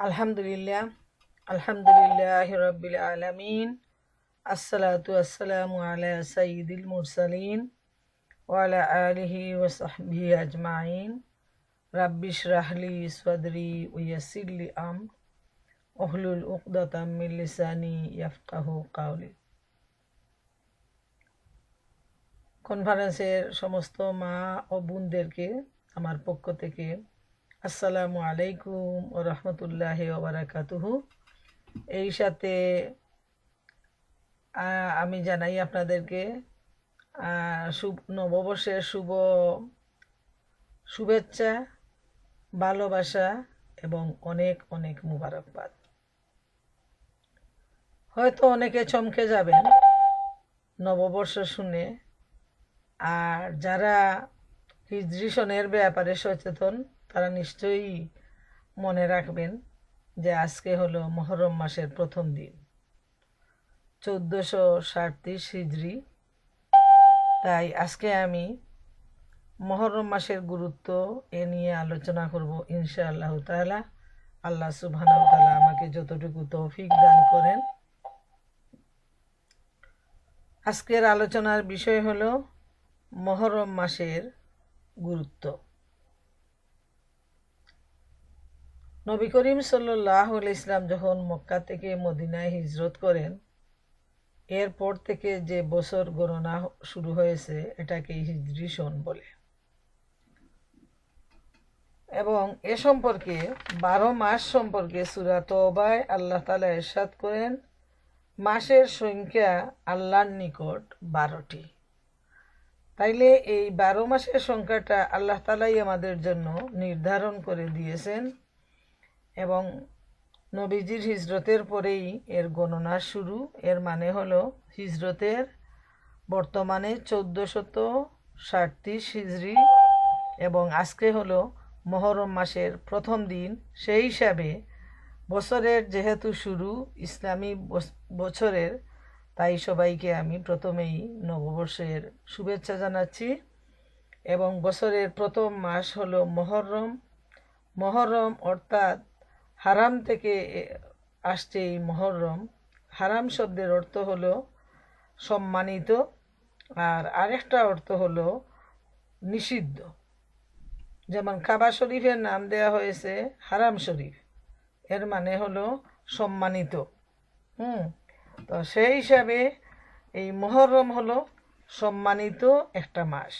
আলহামদুলিল্লাহ আলহামদুলিল্লাহি রাব্বিল আলামিন আসসালাতু ওয়াসসালামু আলা সাইয়্যিদিল মুরসালিন ওয়া আলা আলিহি ওয়া সাহবিহি আজমাইন রাব্বি ইশরাহ লি সাদরি ওয়া ইয়াসসির লি আমরি ওহলুল উকদাতাম মিন লিসানি ইয়াফকাহু কাওলি। কনফারেন্সের সমস্ত মা ও বোনদেরকে আমার পক্ষ থেকে আসসালামু আলাইকুম ও রহমতুল্লাহি ওয়া বারাকাতুহু। এই সাথে আমি জানাই আপনাদেরকে নববর্ষের শুভেচ্ছা, ভালোবাসা এবং অনেক অনেক মুবারকবাদ। হয়তো অনেকে চমকে যাবেন নববর্ষ শুনে, আর যারা হিজরি সনের ব্যাপারে সচেতন তারা নিশ্চয়ই মনে রাখবেন যে আজকে হলো মুহররম মাসের প্রথম দিন, 1437 হিজরি। তাই আজকে আমি মুহররম মাসের গুরুত্ব এ নিয়ে আলোচনা করব ইনশাআল্লাহ তাআলা। আল্লাহ সুবহানাহু ওয়া তাআলা আমাকে যতটুকু তৌফিক দান করেন। আজকের আলোচনার বিষয় হলো মুহররম মাসের গুরুত্ব। নবী করিম সাল্লাল্লাহু আলাইহি ওয়াসাল্লাম যখন মক্কা থেকে মদিনায় হিজরত করেন, এরপর থেকে যে বছর গণনা শুরু হয়েছে এটাকে হিজরি সন বলে, এবং এ সম্পর্কে 12 মাস সম্পর্কে সূরা তওবায় আল্লাহ তাআলা ইরশাদ করেন, মাসের সংখ্যা আল্লাহর নিকট 12টি। তাইলে এই 12 মাসের সংখ্যাটা আল্লাহ তাআলাই আমাদের জন্য নির্ধারণ করে দিয়েছেন, এবং নবীজির হিজরতের পরেই এর গণনা শুরু। এর মানে হলো হিজরতের বর্তমানে 1437 হিজরি, এবং আজকে হলো মুহররম মাসের প্রথম দিন। সেই হিসাবে বছরের যেহেতু শুরু ইসলামী বছরের, তাই সবাইকে আমি প্রথমেই নববর্ষের শুভেচ্ছা জানাচ্ছি। এবং বছরের প্রথম মাস হলো মুহররম। মুহররম অর্থাৎ হারাম থেকে আসছে এই মুহররম। হারাম শব্দের অর্থ হলো সম্মানিত, আর আরেকটা অর্থ হলো নিষিদ্ধ। যেমন কাবা শরীফের নাম দেয়া হয়েছে হারাম শরীফ, এর মানে হলো সম্মানিত। তো সেই হিসাবে এই মুহররম হলো সম্মানিত একটা মাস।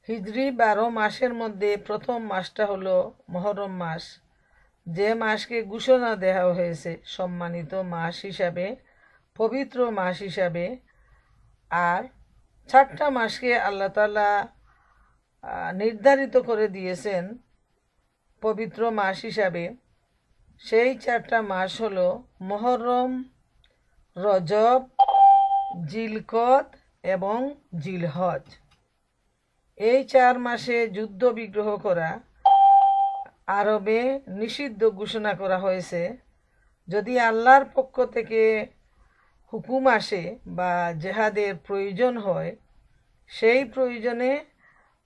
হিজরি 12 মাসের মধ্যে প্রথম মাসটা হলো মুহররম মাস, যে মাসকে ঘোষণা দেওয়া হয়েছে সম্মানিত মাস হিসাবে, পবিত্র মাস হিসাবে। আর 4টা মাসকে আল্লাহ তাআলা নির্ধারিত করে দিয়েছেন পবিত্র মাস হিসাবে। সেই 4টা মাস হলো মুহররম, রজব, জিলকদ এবং জিলহজ। এই 4 মাসে যুদ্ধ বিগ্রহ করা আরবে নিষিদ্ধ ঘোষণা করা হয়েছে। যদি আল্লাহর পক্ষ থেকে হুকুম আসে বা জেহাদের প্রয়োজন হয়, সেই প্রয়োজনে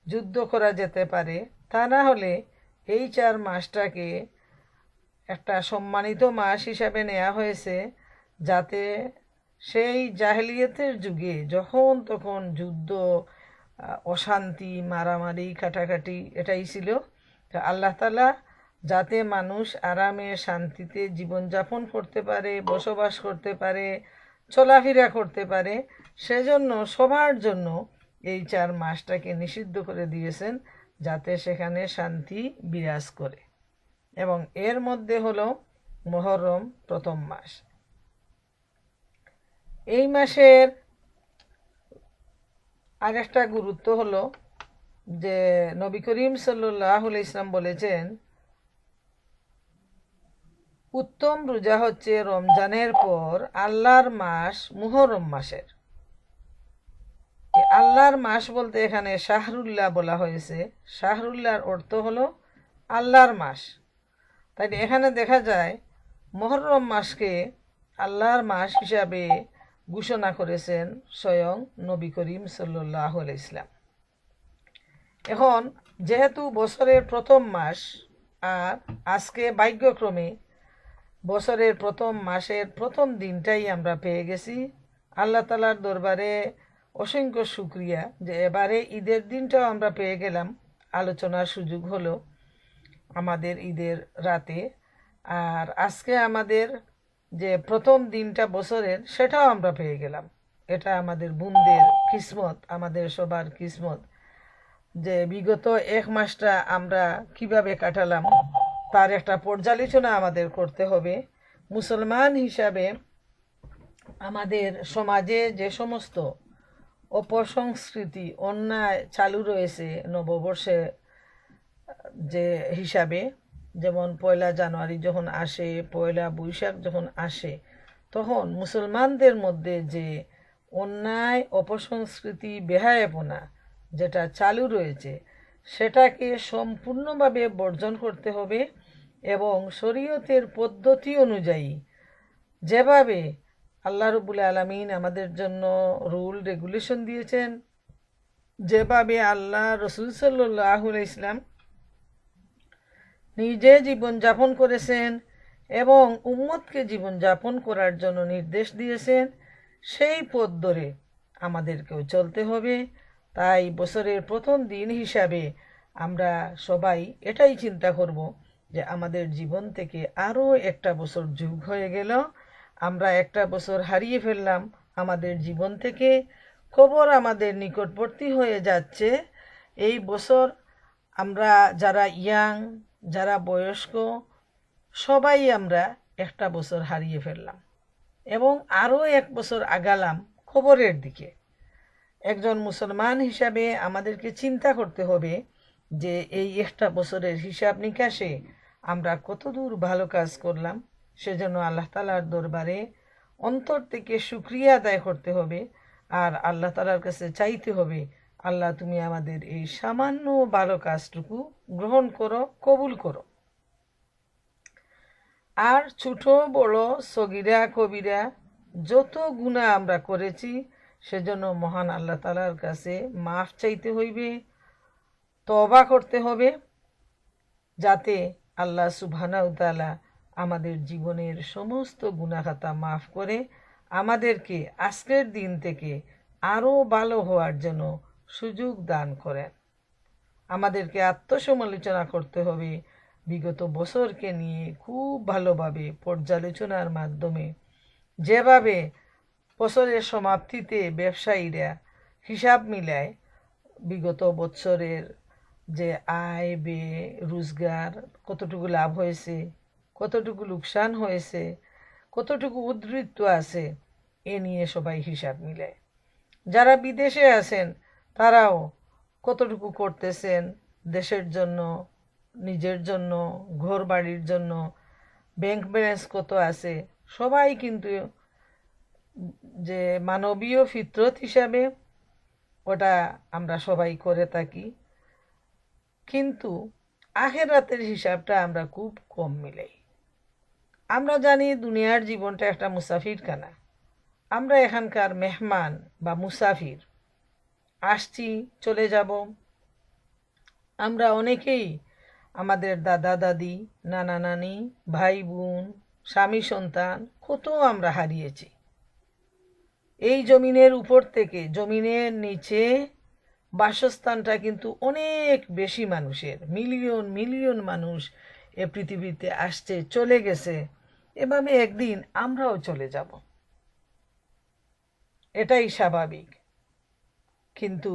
যুদ্ধ করা যেতে পারে। তা না হলে এই 4 মাসটাকে একটা সম্মানিত মাস হিসাবে নেওয়া হয়েছে, যাতে সেই জাহেলিয়াতের যুগে যখন তখন যুদ্ধ, অশান্তি, মারামারি, কাটাকাটি এটাই ছিল। তো আল্লাহ তাআলা যাতে মানুষ আরামে শান্তিতে জীবনযাপন করতে পারে, বসবাস করতে পারে, চলাফেরা করতে পারে, সেজন্য সবার জন্য এই 4 মাসটাকে নিষিদ্ধ করে দিয়েছেন, যাতে সেখানে শান্তি বিরাজ করে। এবং এর মধ্যে হলো মুহররম প্রথম মাস। এই মাসের আরেকটা গুরুত্ব হলো যে নবী করিম সাল্লাল্লাহু আলাইহি ওয়াসাল্লাম বলেছেন, উত্তম রোজা হচ্ছে রমজানের পর আল্লাহর মাস মুহররম মাসের। আল্লাহর মাস বলতে এখানে শাহরুল্লাহ বলা হয়েছে। শাহরুল্লাহর অর্থ হলো আল্লাহর মাস। তাই এখানে দেখা যায় মুহররম মাসকে আল্লাহর মাস হিসাবে ঘোষণা করেছেন স্বয়ং নবী করিম সাল্লাল্লাহু আলাইহি ওয়াসাল্লাম। এখন যেহেতু বছরের প্রথম মাস, আর আজকে ভাগ্যক্রমে বছরের প্রথম মাসের প্রথম দিনটাই আমরা পেয়ে গেছি। আল্লাহ তালার দরবারে অসংখ্য শুক্রিয়া যে এবারে ঈদের দিনটাও আমরা পেয়ে গেলাম, আলোচনার সুযোগ হলো আমাদের ঈদের রাতে। আর আজকে আমাদের যে প্রথম দিনটা বছরের সেটাও আমরা পেয়ে গেলাম। এটা আমাদের বোনদের কিসমত, আমাদের সবার কিসমত যে বিগত এক মাসটা আমরা কিভাবে কাটালাম তার একটা পর্যালোচনা আমাদের করতে হবে। মুসলমান হিসাবে আমাদের সমাজে যে সমস্ত অপসংস্কৃতি অন্যায় চালু রয়েছে নববর্ষে যে হিসাবে, যেমন পয়লা জানুয়ারি যখন আসে, পয়লা বৈশাখ যখন আসে, তখন মুসলমানদের মধ্যে যে অন্যায় অপসংস্কৃতি বেহায়াপনা যেটা চালু রয়েছে সেটাকে সম্পূর্ণভাবে বর্জন করতে হবে এবং শরীয়তের পদ্ধতি অনুযায়ী যেভাবে আল্লাহ রব্বুল আলামিন আমাদের জন্য রুল রেগুলেশন দিয়েছেন, যেভাবে আল্লাহ রসুল সাল্লাল্লাহু আলাইহি ইসলাম নিজে জীবনযাপন করেছেন এবং উম্মতকে জীবনযাপন করার জন্য নির্দেশ দিয়েছেন, সেই পথ ধরে আমাদেরকেও চলতে হবে। তাই বছরের প্রথম দিন হিসাবে আমরা সবাই এটাই চিন্তা করব যে আমাদের জীবন থেকে আরও একটা বছর যোগ হয়ে গেল, আমরা একটা বছর হারিয়ে ফেললাম আমাদের জীবন থেকে, কবর আমাদের নিকটবর্তী হয়ে যাচ্ছে। এই বছর আমরা যারা ইয়াং, যারা বয়স্ক, সবাই আমরা একটা বছর হারিয়ে ফেললাম এবং আরও এক বছর আগালাম কবরের দিকে। একজন মুসলমান হিসাবে আমাদেরকে চিন্তা করতে হবে যে এই একটা বছরের হিসাব নিকাশে আমরা কতদূর ভালো কাজ করলাম, সেজন্য আল্লাহ তালার দরবারে অন্তর থেকে শুকরিয়া আদায় করতে হবে আর আল্লাহ তালার কাছে চাইতে হবে, আল্লাহ তুমি আমাদের এই সামান্য ভালো কাজটুকু গ্রহণ করো, কবুল করো। আর ছোট বড় সগিরা কবিরা যত গুনাহ আমরা করেছি সেজন্য মহান আল্লাহ তালার কাছে মাফ চাইতে হইবে, তওবা করতে হবে, যাতে আল্লাহ সুবহানাহু তাআলা আমাদের জীবনের সমস্ত গুনাহ খাতা মাফ করে আমাদেরকে আজকের দিন থেকে আরও ভালো হওয়ার জন্য সুযোগ দান করেন। আমাদেরকে আত্মসমালোচনা করতে হবে বিগত বছরকে নিয়ে খুব ভালোভাবে পর্যালোচনার মাধ্যমে, যেভাবে বছরের সমাপ্তিতে ব্যবসায়ীরা হিসাব মিলায় বিগত বছরের যে আয় ব্যয় রোজগার, কতটুকু লাভ হয়েছে, কতটুকু লোকসান হয়েছে, কতটুকু উদ্বৃত্ত আছে, এ নিয়ে সবাই হিসাব মিলায়। যারা বিদেশে আছেন তারাও কতটুকু করতেছেন দেশের জন্য, নিজের জন্য, ঘর বাড়ির জন্য, ব্যাংক ব্যালেন্স কত আছে, সবাই কিন্তু যে মানবীয় ফিতরত হিসাবে ওটা আমরা সবাই করে থাকি, কিন্তু আখিরাতের হিসাবটা আমরা খুব কম মিলাই। আমরা জানি দুনিয়ার জীবনটা একটা মুসাফিরখানা, আমরা এখানকার মেহমান বা মুসাফির, আসছি চলে যাব। আমরা অনেকেই আমাদের দাদা দাদি, নানা নানি, ভাই বোন, স্বামী সন্তান কত আমরা হারিয়েছি। এই জমিনের উপর থেকে জমিনের নিচে বাসস্থানটা কিন্তু অনেক বেশি মানুষের, মিলিয়ন মিলিয়ন মানুষ এ পৃথিবীতে আসছে চলে গেছে, এভাবে একদিন আমরাও চলে যাব, এটাই স্বাভাবিক। কিন্তু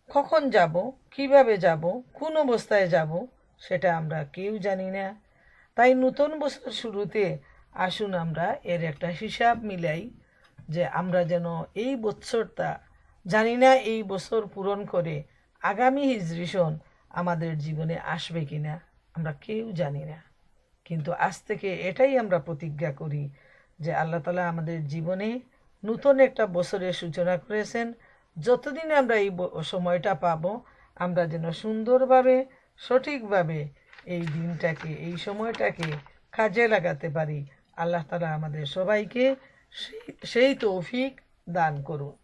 কখন যাব, কিভাবে যাব, কোন অবস্থায় যাব সেটা আমরা কেউ জানি না। তাই নতুন বছর শুরুতে আসুন আমরা এর একটা হিসাব মিলাই যে আমরা যেন এই বছরটা, জানি না এই বছর পূরণ করে আগামী হিজরি সন আমাদের জীবনে আসবে কিনা, আমরা কেউ জানি না, কিন্তু আজ থেকে এটাই আমরা প্রতিজ্ঞা করি যে আল্লাহ তাআলা আমাদের জীবনে নতুন একটা বছরের সূচনা করেছেন। যতদিন আমরা এই সময়টা পাব আমরা যেন সুন্দরভাবে সঠিকভাবে এই দিনটাকে, এই সময়টাকে কাজে লাগাতে পারি। আল্লাহ তাআলা আমাদের সবাইকে সেই তৌফিক দান করুন।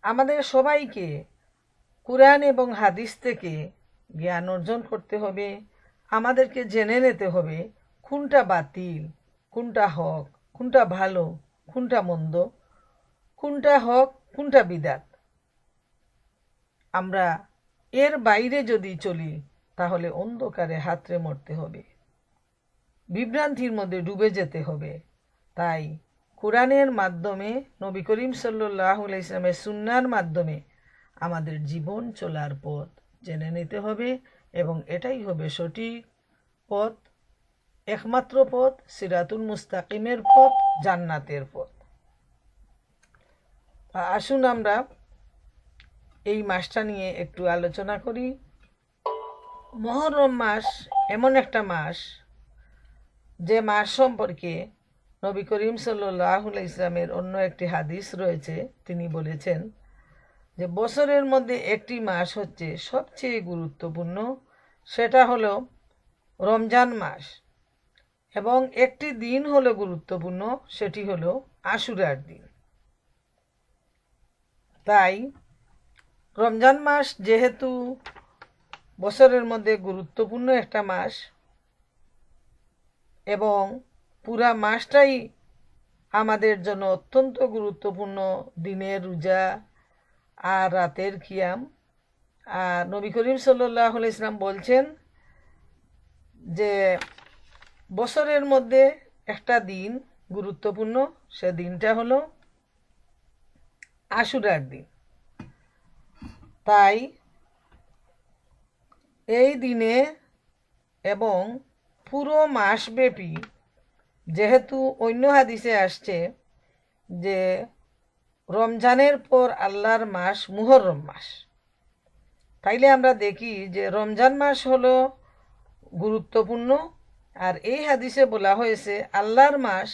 আমাদের সবাইকে কুরআন এবং হাদিস থেকে জ্ঞান অর্জন করতে হবে। আমাদেরকে জেনে নিতে হবে কোনটা বাতিল, কোনটা হক, কোনটা ভালো, কোনটা মন্দ, কোনটা হক, কোনটা বিদাত। আমরা এর বাইরে যদি চলি তাহলে অন্ধকারে হাতড়ে মরতে হবে, বিভ্রান্তির মধ্যে ডুবে যেতে হবে। তাই কোরআনের মাধ্যমে, নবী করিম সাল্লাল্লাহু আলাইহি ওয়াসাল্লামের সুন্নাহর মাধ্যমে আমাদের জীবন চলার পথ জেনে নিতে হবে এবং এটাই হবে সঠিক পথ, একমাত্র পথ, সিরাতুল মুস্তাকিমের পথ, জান্নাতের পথ। আসুন আমরা এই মাসটা নিয়ে একটু আলোচনা করি। মুহররম মাস এমন একটা মাস যে মাস সম্পর্কে নবী করিম সাল্লাল্লাহু আলাইহি ওয়াসাল্লামের অন্য একটি হাদিস রয়েছে। তিনি বলেছেন যে বছরের মধ্যে একটি মাস হচ্ছে সবচেয়ে গুরুত্বপূর্ণ, সেটা হলো রমজান মাস, এবং একটি দিন হলো গুরুত্বপূর্ণ, সেটি হলো আশুরার দিন। তাই রমজান মাস যেহেতু বছরের মধ্যে গুরুত্বপূর্ণ একটা মাস এবং পুরা মাসটাই আমাদের জন্য অত্যন্ত গুরুত্বপূর্ণ, দিনের রোজা আর রাতের কিয়াম। আর নবী করিম সাল্লাল্লাহু আলাইহি ওয়াসাল্লাম বলছেন যে বছরের মধ্যে একটা দিন গুরুত্বপূর্ণ, সে দিনটা হলো আশুরার দিন। তাই এই দিনে এবং পুরো মাসব্যাপী, যেহেতু অন্য হাদিসে আসছে যে রমজানের পর আল্লাহর মাস মুহররম মাস, তাইলে আমরা দেখি যে রমজান মাস হলো গুরুত্বপূর্ণ, আর এই হাদিসে বলা হয়েছে আল্লাহর মাস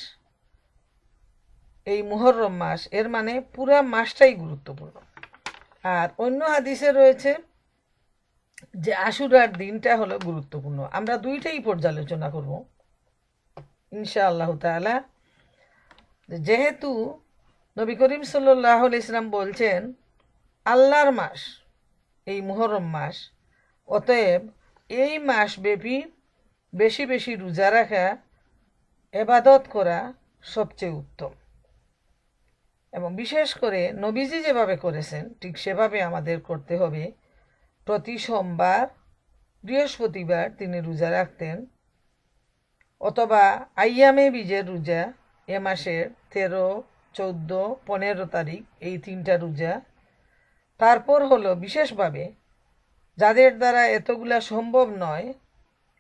এই মুহররম মাস, এর মানে পুরা মাসটাই গুরুত্বপূর্ণ। আর অন্য হাদিসে রয়েছে যে আশুরার দিনটা হলো গুরুত্বপূর্ণ। আমরা দুইটাই পর্যালোচনা করব ইনশাআল্লাহ তাআলা। যেহেতু নবী করিম সাল্লাল্লাহু আলাইহি ওয়াসাল্লাম বলছেন আল্লাহর মাস এই মুহররম মাস, অতএব এই মাস ব্যাপী বেশি বেশি রোজা রাখা, ইবাদত করা সবচেয়ে উত্তম। এবং বিশেষ করে নবীজি যেভাবে করেছেন ঠিক সেভাবে আমাদের করতে হবে। প্রতি সোমবার, বৃহস্পতিবার তিনি রোজা রাখতেন, অথবা আইয়ামে বীজের রোজা, এ মাসের 13, 14, 15 তারিখ, এই 3টা রোজা। তারপর হলো বিশেষভাবে যাদের দ্বারা এতগুলা সম্ভব নয়,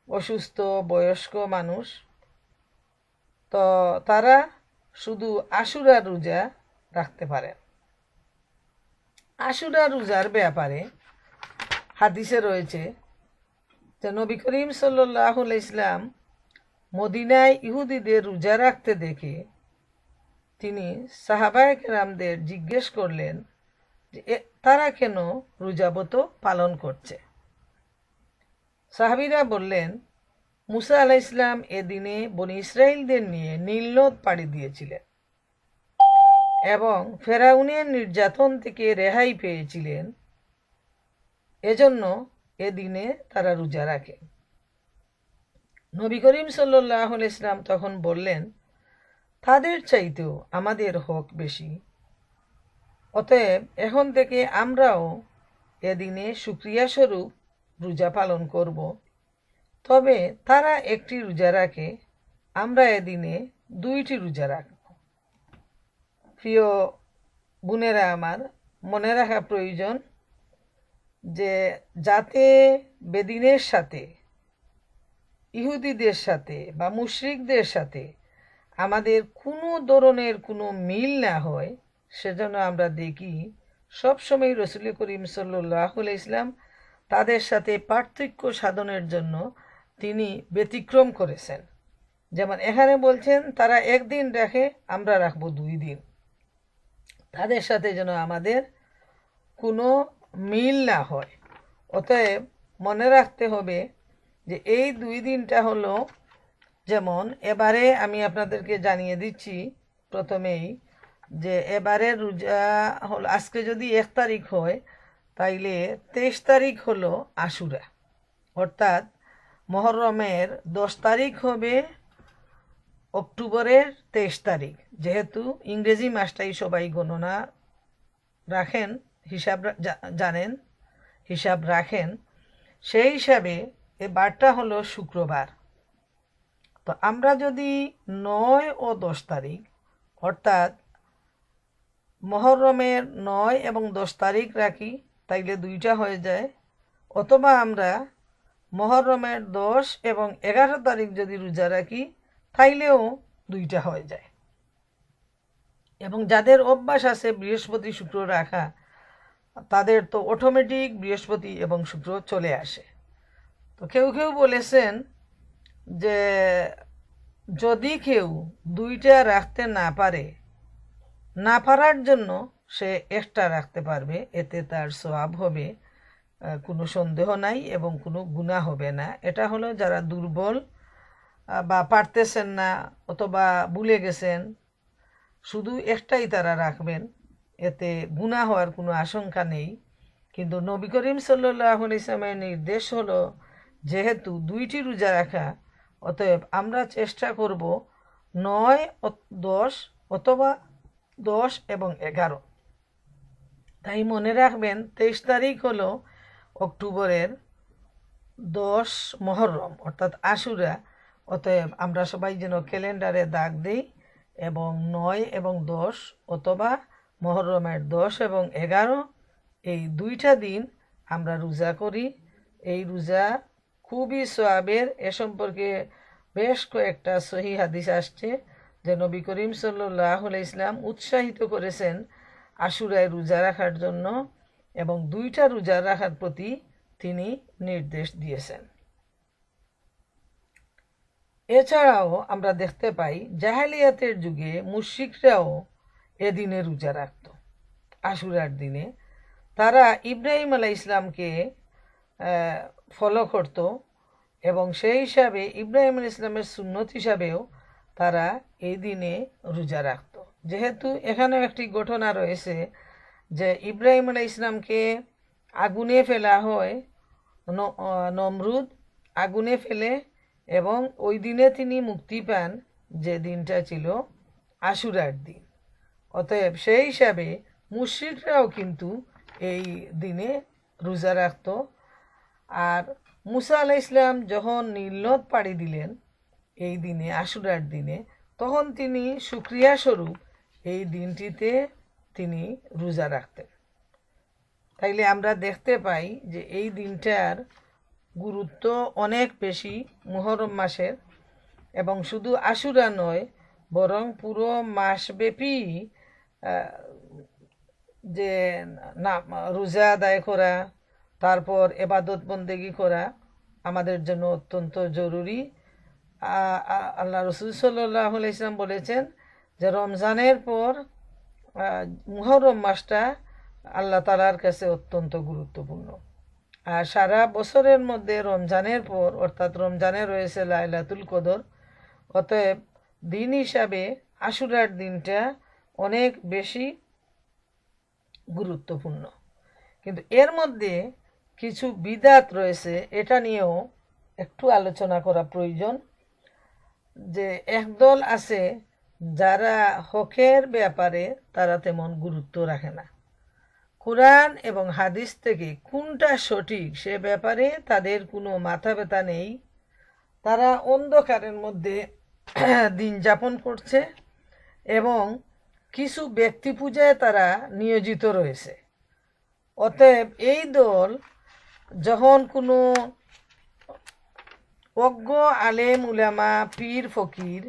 অসুস্থ বয়স্ক মানুষ, তো তারা শুধু আশুরা রোজা রাখতে পারেন। আশুরা রোজার ব্যাপারে হাদিসে রয়েছে যে নবী করিম সাল্লাল্লাহু আলাইহি ওয়াসাল্লাম মদিনায় ইহুদিদের রোজা রাখতে দেখে তিনি সাহাবায়ে কেরামদের জিজ্ঞেস করলেন যে তারা কেন রোজাব্রত পালন করছে। সাহাবীরা বললেন, মুসা আলাইহিস সালাম এদিনে বনী ইসরাইলদের নিয়ে নীল নদ পাড়ি দিয়েছিলেন এবং ফেরাউনের নির্যাতন থেকে রেহাই পেয়েছিলেন, এজন্য এদিনে তারা রোজা রাখে। নবী করিম সাল্লাল্লাহু আলাইহি ওয়াসাল্লাম তখন বললেন, তাদের চাইতেও আমাদের হক বেশি, অতএব এখন থেকে আমরাও এদিনে শুকরিয়া স্বরূপ রোজা পালন করব। তবে তারা একটি রোজা রাখে, আমরা এদিনে 2টি রোজা রাখব। প্রিয় বোনেরা আমার, মনে রাখা প্রয়োজন যে যাতে বেদিনের সাথে, ইহুদিদের সাথে বা মুশরিকদের সাথে আমাদের কোনো ধরনের কোনো মিল না হয়, সেজন্য আমরা দেখি সবসময় রাসূল করিম সাল্লাল্লাহু আলাইহি ওয়াসাল্লাম তাদের সাথে পার্থক্য সাধনের জন্য তিনি ব্যতিক্রম করেছেন। যেমন এখানে বলছেন তারা একদিন রাখে, আমরা রাখবো 2 দিন, তাদের সাথে যেন আমাদের কোনো মিল না হয়। অতএব মনে রাখতে হবে যে এই 2 দিনটা হলো, যেমন এবারে আমি আপনাদেরকে জানিয়ে দিচ্ছি প্রথমেই যে এবারে রোজা হল, আজকে যদি 1 তারিখ হয় তাইলে 23 তারিখ হলো আশুরা, অর্থাৎ মহরমের 10 তারিখ হবে অক্টোবরের 23 তারিখ। যেহেতু ইংরেজি মাসটাই সবাই গণনা রাখেন, হিসাব জানেন, হিসাব রাখেন, সেই হিসাবে এ বারটা হলো শুক্রবার। তো আমরা যদি 9 ও 10 তারিখ অর্থাৎ মহরমের 9 এবং 10 তারিখ রাখি, তাইলে দুইটা হয়ে যায়। অথবা আমরা মহরমের 10 এবং 11 তারিখ যদি রোজা রাখি, তাইলেও দুইটা হয়ে যায়। এবং যাদের অভ্যাস আছে বৃহস্পতি শুক্র রাখা, তাদের তো অটোমেটিক বৃহস্পতি এবং শুক্র চলে আসে। তো কেউ কেউ বলেছেন যে যদি কেউ দুইটা রাখতে না পারে, না পারার জন্য সে একটা রাখতে পারবে, এতে তার সওয়াব হবে, কোনো সন্দেহ নাই এবং কোনো গুনাহ হবে না। এটা হলো যারা দুর্বল বা পারতেছেন না অথবা ভুলে গেছেন, শুধু একটাই তারা রাখবেন, এতে গুনাহ হওয়ার কোনো আশঙ্কা নেই। কিন্তু নবী করিম সাল্লাল্লাহু আলাইহি ওয়াসাল্লামের নির্দেশ হলো যেহেতু দুইটি রোজা রাখা, অতএব আমরা চেষ্টা করব 9, 10 অথবা 10 এবং 11। তাই মনে রাখবেন 23 তারিখ হলো অক্টোবরের 10 মহরম অর্থাৎ আশুরা। অতএব আমরা সবাই যেন ক্যালেন্ডারে দাগ দিই এবং 9 এবং 10 অথবা মহরমের 10 এবং 11 এই দুইটা দিন আমরা রোজা করি। এই রোজা খুবই সওয়াবের। এ সম্পর্কে বেশ কয়েকটা সহি হাদিস আসছে যে নবী করিম সাল্লাল্লাহু আলাইহি ওয়াসাল্লাম উৎসাহিত করেছেন আশুরায় রোজা রাখার জন্য এবং দুইটা রোজা রাখার প্রতি তিনি নির্দেশ দিয়েছেন। এছাড়াও আমরা দেখতে পাই জাহেলিয়াতের যুগে মুশরিকরাও এদিনে রোজা রাখত, আশুরার দিনে। তারা ইব্রাহিম আলাইহিস ইসলামকে ফলো করত এবং সেই হিসাবে ইব্রাহিম আলাইহিস ইসলামের সুন্নত হিসাবেও তারা এই দিনে রোজা রাখত। যেহেতু এখানেও একটি ঘটনা রয়েছে যে ইব্রাহিম আলাইহিস ইসলামকে আগুনে ফেলা হয়, নমরুদ আগুনে ফেলে এবং ওই দিনে তিনি মুক্তি পান, যে দিনটা ছিল আশুরার দিন। অতএব সেই হিসাবে মুশরিকরাও কিন্তু এই দিনে রোজা রাখত। আর মুসা আলাইহিস সালাম যখন নীল নদ পাড়ি দিলেন এই দিনে আশুরার দিনে, তখন তিনি শুকরিয়া স্বরূপ এই দিনটিতে তিনি রোজা রাখতেন। তাইলে আমরা দেখতে পাই যে এই দিনটার গুরুত্ব অনেক বেশি মুহররম মাসের, এবং শুধু আশুরা নয় বরং পুরো মাসব্যাপী যে না রোজা আদায় করা, তারপর এবাদত বন্দেগি করা আমাদের জন্য অত্যন্ত জরুরি। আল্লাহ রসুল সাল্লাল্লাহু আলাইহি ওয়াসাল্লাম বলেছেন যে রমজানের পর মুহররম মাসটা আল্লাহ তাআলার কাছে অত্যন্ত গুরুত্বপূর্ণ। আর সারা বছরের মধ্যে রমজানের পর অর্থাৎ রমজানে রয়েছে লাইলাতুল কদর। অতএব দিন হিসাবে আশুরার দিনটা অনেক বেশি গুরুত্বপূর্ণ। কিন্তু এর মধ্যে কিছু বিদআত রয়েছে, এটা নিয়েও একটু আলোচনা করা প্রয়োজন। যে একদল আছে যারা হকের ব্যাপারে তারা তেমন গুরুত্ব রাখে না, কোরআন এবং হাদিস থেকে কোনটা সঠিক সে ব্যাপারে তাদের কোনো মাথা ব্যথা নেই। তারা অন্ধকারের মধ্যে দিন যাপন করছে এবং কিছু ব্যক্তি পূজায় তারা নিয়োজিত রয়েছে। অতএব এই দল যখন কোনো অজ্ঞ আলেম উলামা পীর ফকির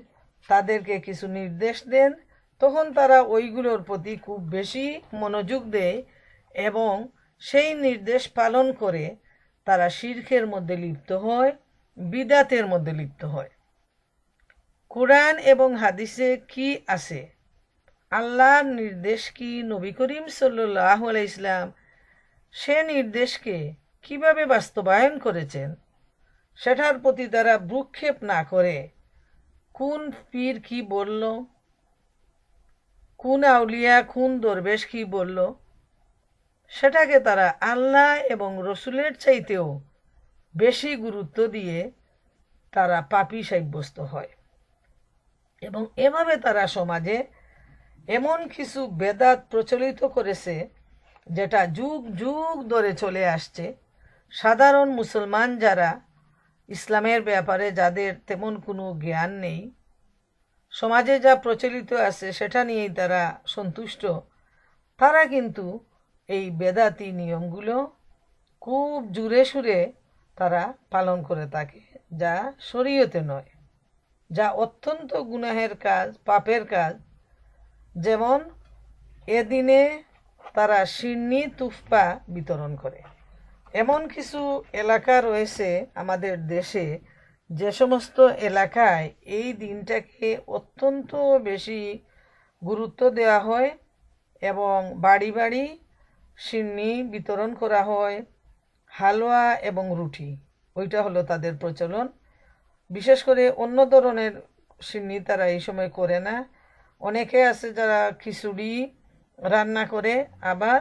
তাদেরকে কিছু নির্দেশ দেন, তখন তারা ওইগুলোর প্রতি খুব বেশি মনোযোগ দেয় এবং সেই নির্দেশ পালন করে তারা শিরকের মধ্যে লিপ্ত হয়, বিদাতের মধ্যে লিপ্ত হয়। কোরআন এবং হাদিসে কি আছে, আল্লাহর নির্দেশ কি, নবী করিম সাল্লাল্লাহু আলাইহি ওয়াসাল্লাম সে নির্দেশকে কিভাবে বাস্তবায়ন করেছেন, সেটার প্রতি তারা ভ্রুক্ষেপ না করে কোন পীর কি বলল, কোন আউলিয়া কোন দরবেশ কি বলল, সেটাকে তারা আল্লাহ এবং রসুলের চাইতেও বেশি গুরুত্ব দিয়ে তারা পাপী সাব্যস্ত হয়। এবং এভাবে তারা সমাজে এমন কিছু বেদাত প্রচলিত করেছে যেটা যুগ যুগ ধরে চলে আসছে। সাধারণ মুসলমান যারা ইসলামের ব্যাপারে যাদের তেমন কোনো জ্ঞান নেই, সমাজে যা প্রচলিত আছে সেটা নিয়েই তারা সন্তুষ্ট, তারা কিন্তু এই বেদাতি নিয়মগুলো খুব জোরে সুরে তারা পালন করে থাকে, যা শরীয়তে নয়, যা অত্যন্ত গুনাহের কাজ, পাপের কাজ। যেমন এদিনে তারা সিন্নি তুফপা বিতরণ করে। এমন কিছু এলাকা রয়েছে আমাদের দেশে যে সমস্ত এলাকায় এই দিনটাকে অত্যন্ত বেশি গুরুত্ব দেওয়া হয় এবং বাড়ি বাড়ি সিন্নি বিতরণ করা হয়, হালুয়া এবং রুটি, ওইটা হলো তাদের প্রচলন। বিশেষ করে অন্য ধরনের সিন্নি তারা এই সময় করে না। অনেকে আছে যারা খিচুড়ি রান্না করে, আবার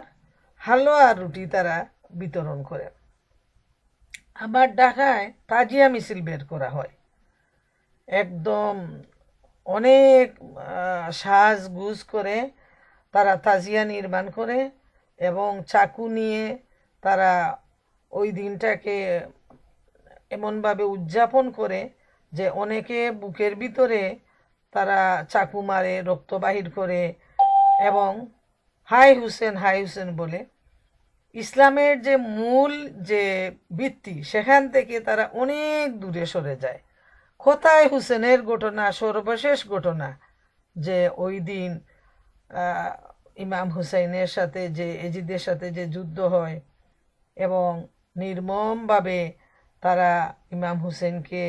হালুয়া আর রুটি তারা বিতরণ করে। আবার ঢাকায় তাজিয়া মিছিল বের করা হয়, একদম অনেক সাজগুজ করে তারা তাজিয়া নির্মাণ করে এবং চাকু নিয়ে তারা ওই দিনটাকে এমনভাবে উদযাপন করে যে অনেকে বুকের ভিতরে তারা চাকু মারে, রক্ত বাহির করে এবং হাই হুসেন বলে। ইসলামের যে মূল যে ভিত্তি সেখান থেকে তারা অনেক দূরে সরে যায়। কোথায় হুসেনের ঘটনা, সর্বশেষ ঘটনা যে ওই দিন ইমাম হুসাইনের সাথে যে এজিদের সাথে যে যুদ্ধ হয় এবং নির্মমভাবে তারা ইমাম হুসেনকে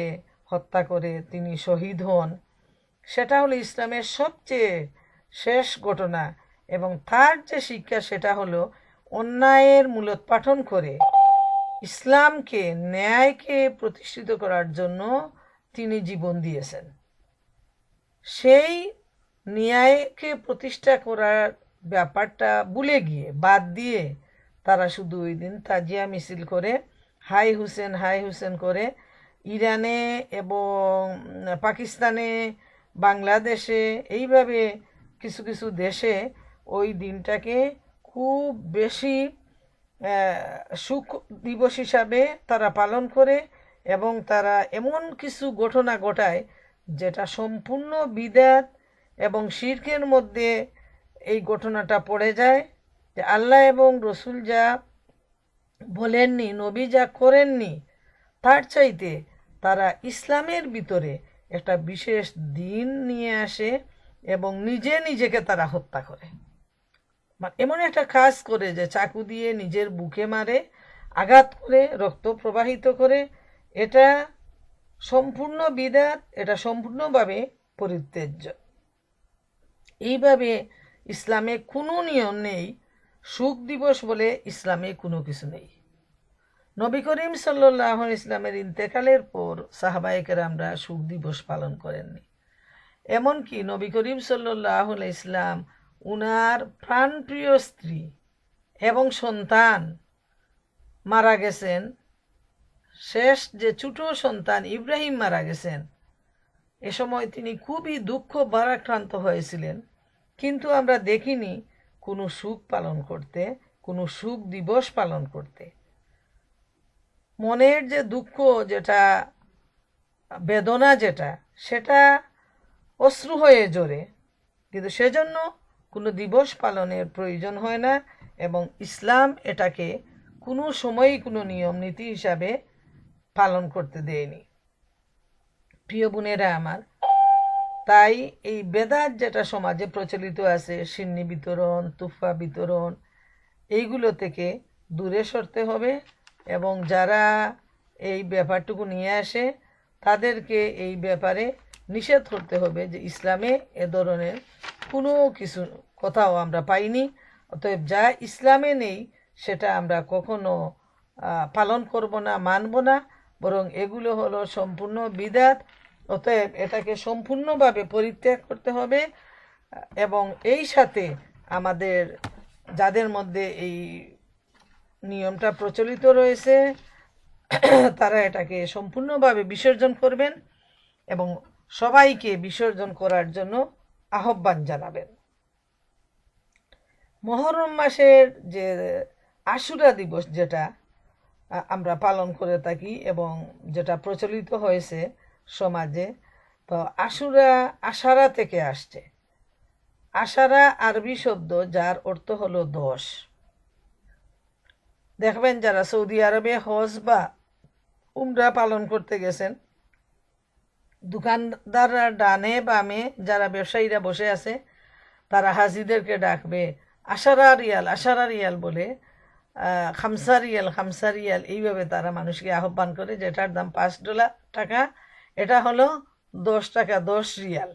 হত্যা করে তিনি শহীদ হন, সেটা হলো ইসলামের সবচেয়ে শেষ ঘটনা। এবং তার যে শিক্ষা সেটা হলো অন্যায়ের মূলোৎপাটন করে ইসলামকে, ন্যায়কে প্রতিষ্ঠিত করার জন্য তিনি জীবন দিয়েছেন। সেই ন্যায়কে প্রতিষ্ঠা করার ব্যাপারটা ভুলে গিয়ে, বাদ দিয়ে তারা শুধু ওই দিন তাজিয়া মিছিল করে হাই হুসেন করে ইরানে এবং পাকিস্তানে, বাংলাদেশে, এইভাবে কিছু কিছু দেশে ওই দিনটাকে খুব বেশি সুখ দিবস হিসাবে তারা পালন করে এবং তারা এমন কিছু ঘটনা ঘটায় যেটা সম্পূর্ণ বিদআত এবং শিরকের মধ্যে এই ঘটনাটা পড়ে যায়। যে আল্লাহ এবং রসুল যা বলেননি, নবী যা করেননি, তার চাইতে তারা ইসলামের ভিতরে একটা বিশেষ দিন নিয়ে আসে এবং নিজেকে তারা হত্যা করে। এমন একটা কাজ করে যে চাকু দিয়ে নিজের বুকে মারে, আঘাত করে, রক্ত প্রবাহিত করে। এটা সম্পূর্ণ বিদআত, এটা সম্পূর্ণভাবে পরিত্যাজ্য। এইভাবে ইসলামে কোনো নিয়ম নেই, সুখ দিবস বলে ইসলামে কোনো কিছু নেই। নবী করিম সাল্লাল্লাহু আলাইহি ইসলামের ইন্তেকালের পর সাহাবায়ে কেরামরা সুখ দিবস পালন করেননি। এমনকি নবী করিম সাল্লাল্লাহু আলাইহি ইসলাম উনার প্রাণপ্রিয় স্ত্রী এবং সন্তান মারা গেছেন, শেষ যে ছোট সন্তান ইব্রাহিম মারা গেছেন, এ সময় তিনি খুবই দুঃখ ভারাক্রান্ত হয়েছিলেন, কিন্তু আমরা দেখিনি কোনো সুখ পালন করতে, কোনো সুখ দিবস পালন করতে। মনের যে দুঃখ, যেটা বেদনা, যেটা সেটা অশ্রু হয়ে জোরে, কিন্তু সেজন্য কোনো দিবস পালনের প্রয়োজন হয় না এবং ইসলাম এটাকে কোনো সময়ই কোনো নিয়ম নীতি হিসাবে পালন করতে দেয়নি। প্রিয় বোনেরা আমার, তাই এই বেদাত যেটা সমাজে প্রচলিত আছে, সিন্নি বিতরণ, তুফা বিতরণ, এইগুলো থেকে দূরে সরতে হবে এবং যারা এই ব্যাপারটুকু নিয়ে আসে তাদেরকে এই ব্যাপারে নিষেধ করতে হবে যে ইসলামে এ ধরনের কোনো কিছু কথাও আমরা পাইনি, অতএব যা ইসলামে নেই সেটা আমরা কখনো পালন করব না, মানব না, বরং এগুলো হলো সম্পূর্ণ বিদআত। অতএব এটাকে সম্পূর্ণভাবে পরিত্যাগ করতে হবে এবং এই সাথে আমাদের যাদের মধ্যে এই নিয়মটা প্রচলিত রয়েছে তারা এটাকে সম্পূর্ণভাবে বিসর্জন করবেন এবং সবাইকে বিসর্জন করার জন্য আহ্বান জানাবেন। মহরম মাসের যে আশুরা দিবস যেটা আমরা পালন করে থাকি এবং যেটা প্রচলিত হয়েছে সমাজে, তো আশারা থেকে আসছে। আশারা আরবি শব্দ যার অর্থ হলো 10। দেখবেন যারা সৌদি আরবে হজ বা উমরা পালন করতে গেছেন, দোকানদাররা ডানে বামে যারা ব্যবসায়ীরা বসে আছে তারা হাজিদেরকে ডাকবে আশারা রিয়াল বলে, খামসা রিয়াল এইভাবে তারা মানুষকে আহ্বান করে, যেটার দাম $5 এটা হলো 10 টাকা, 10 রিয়াল।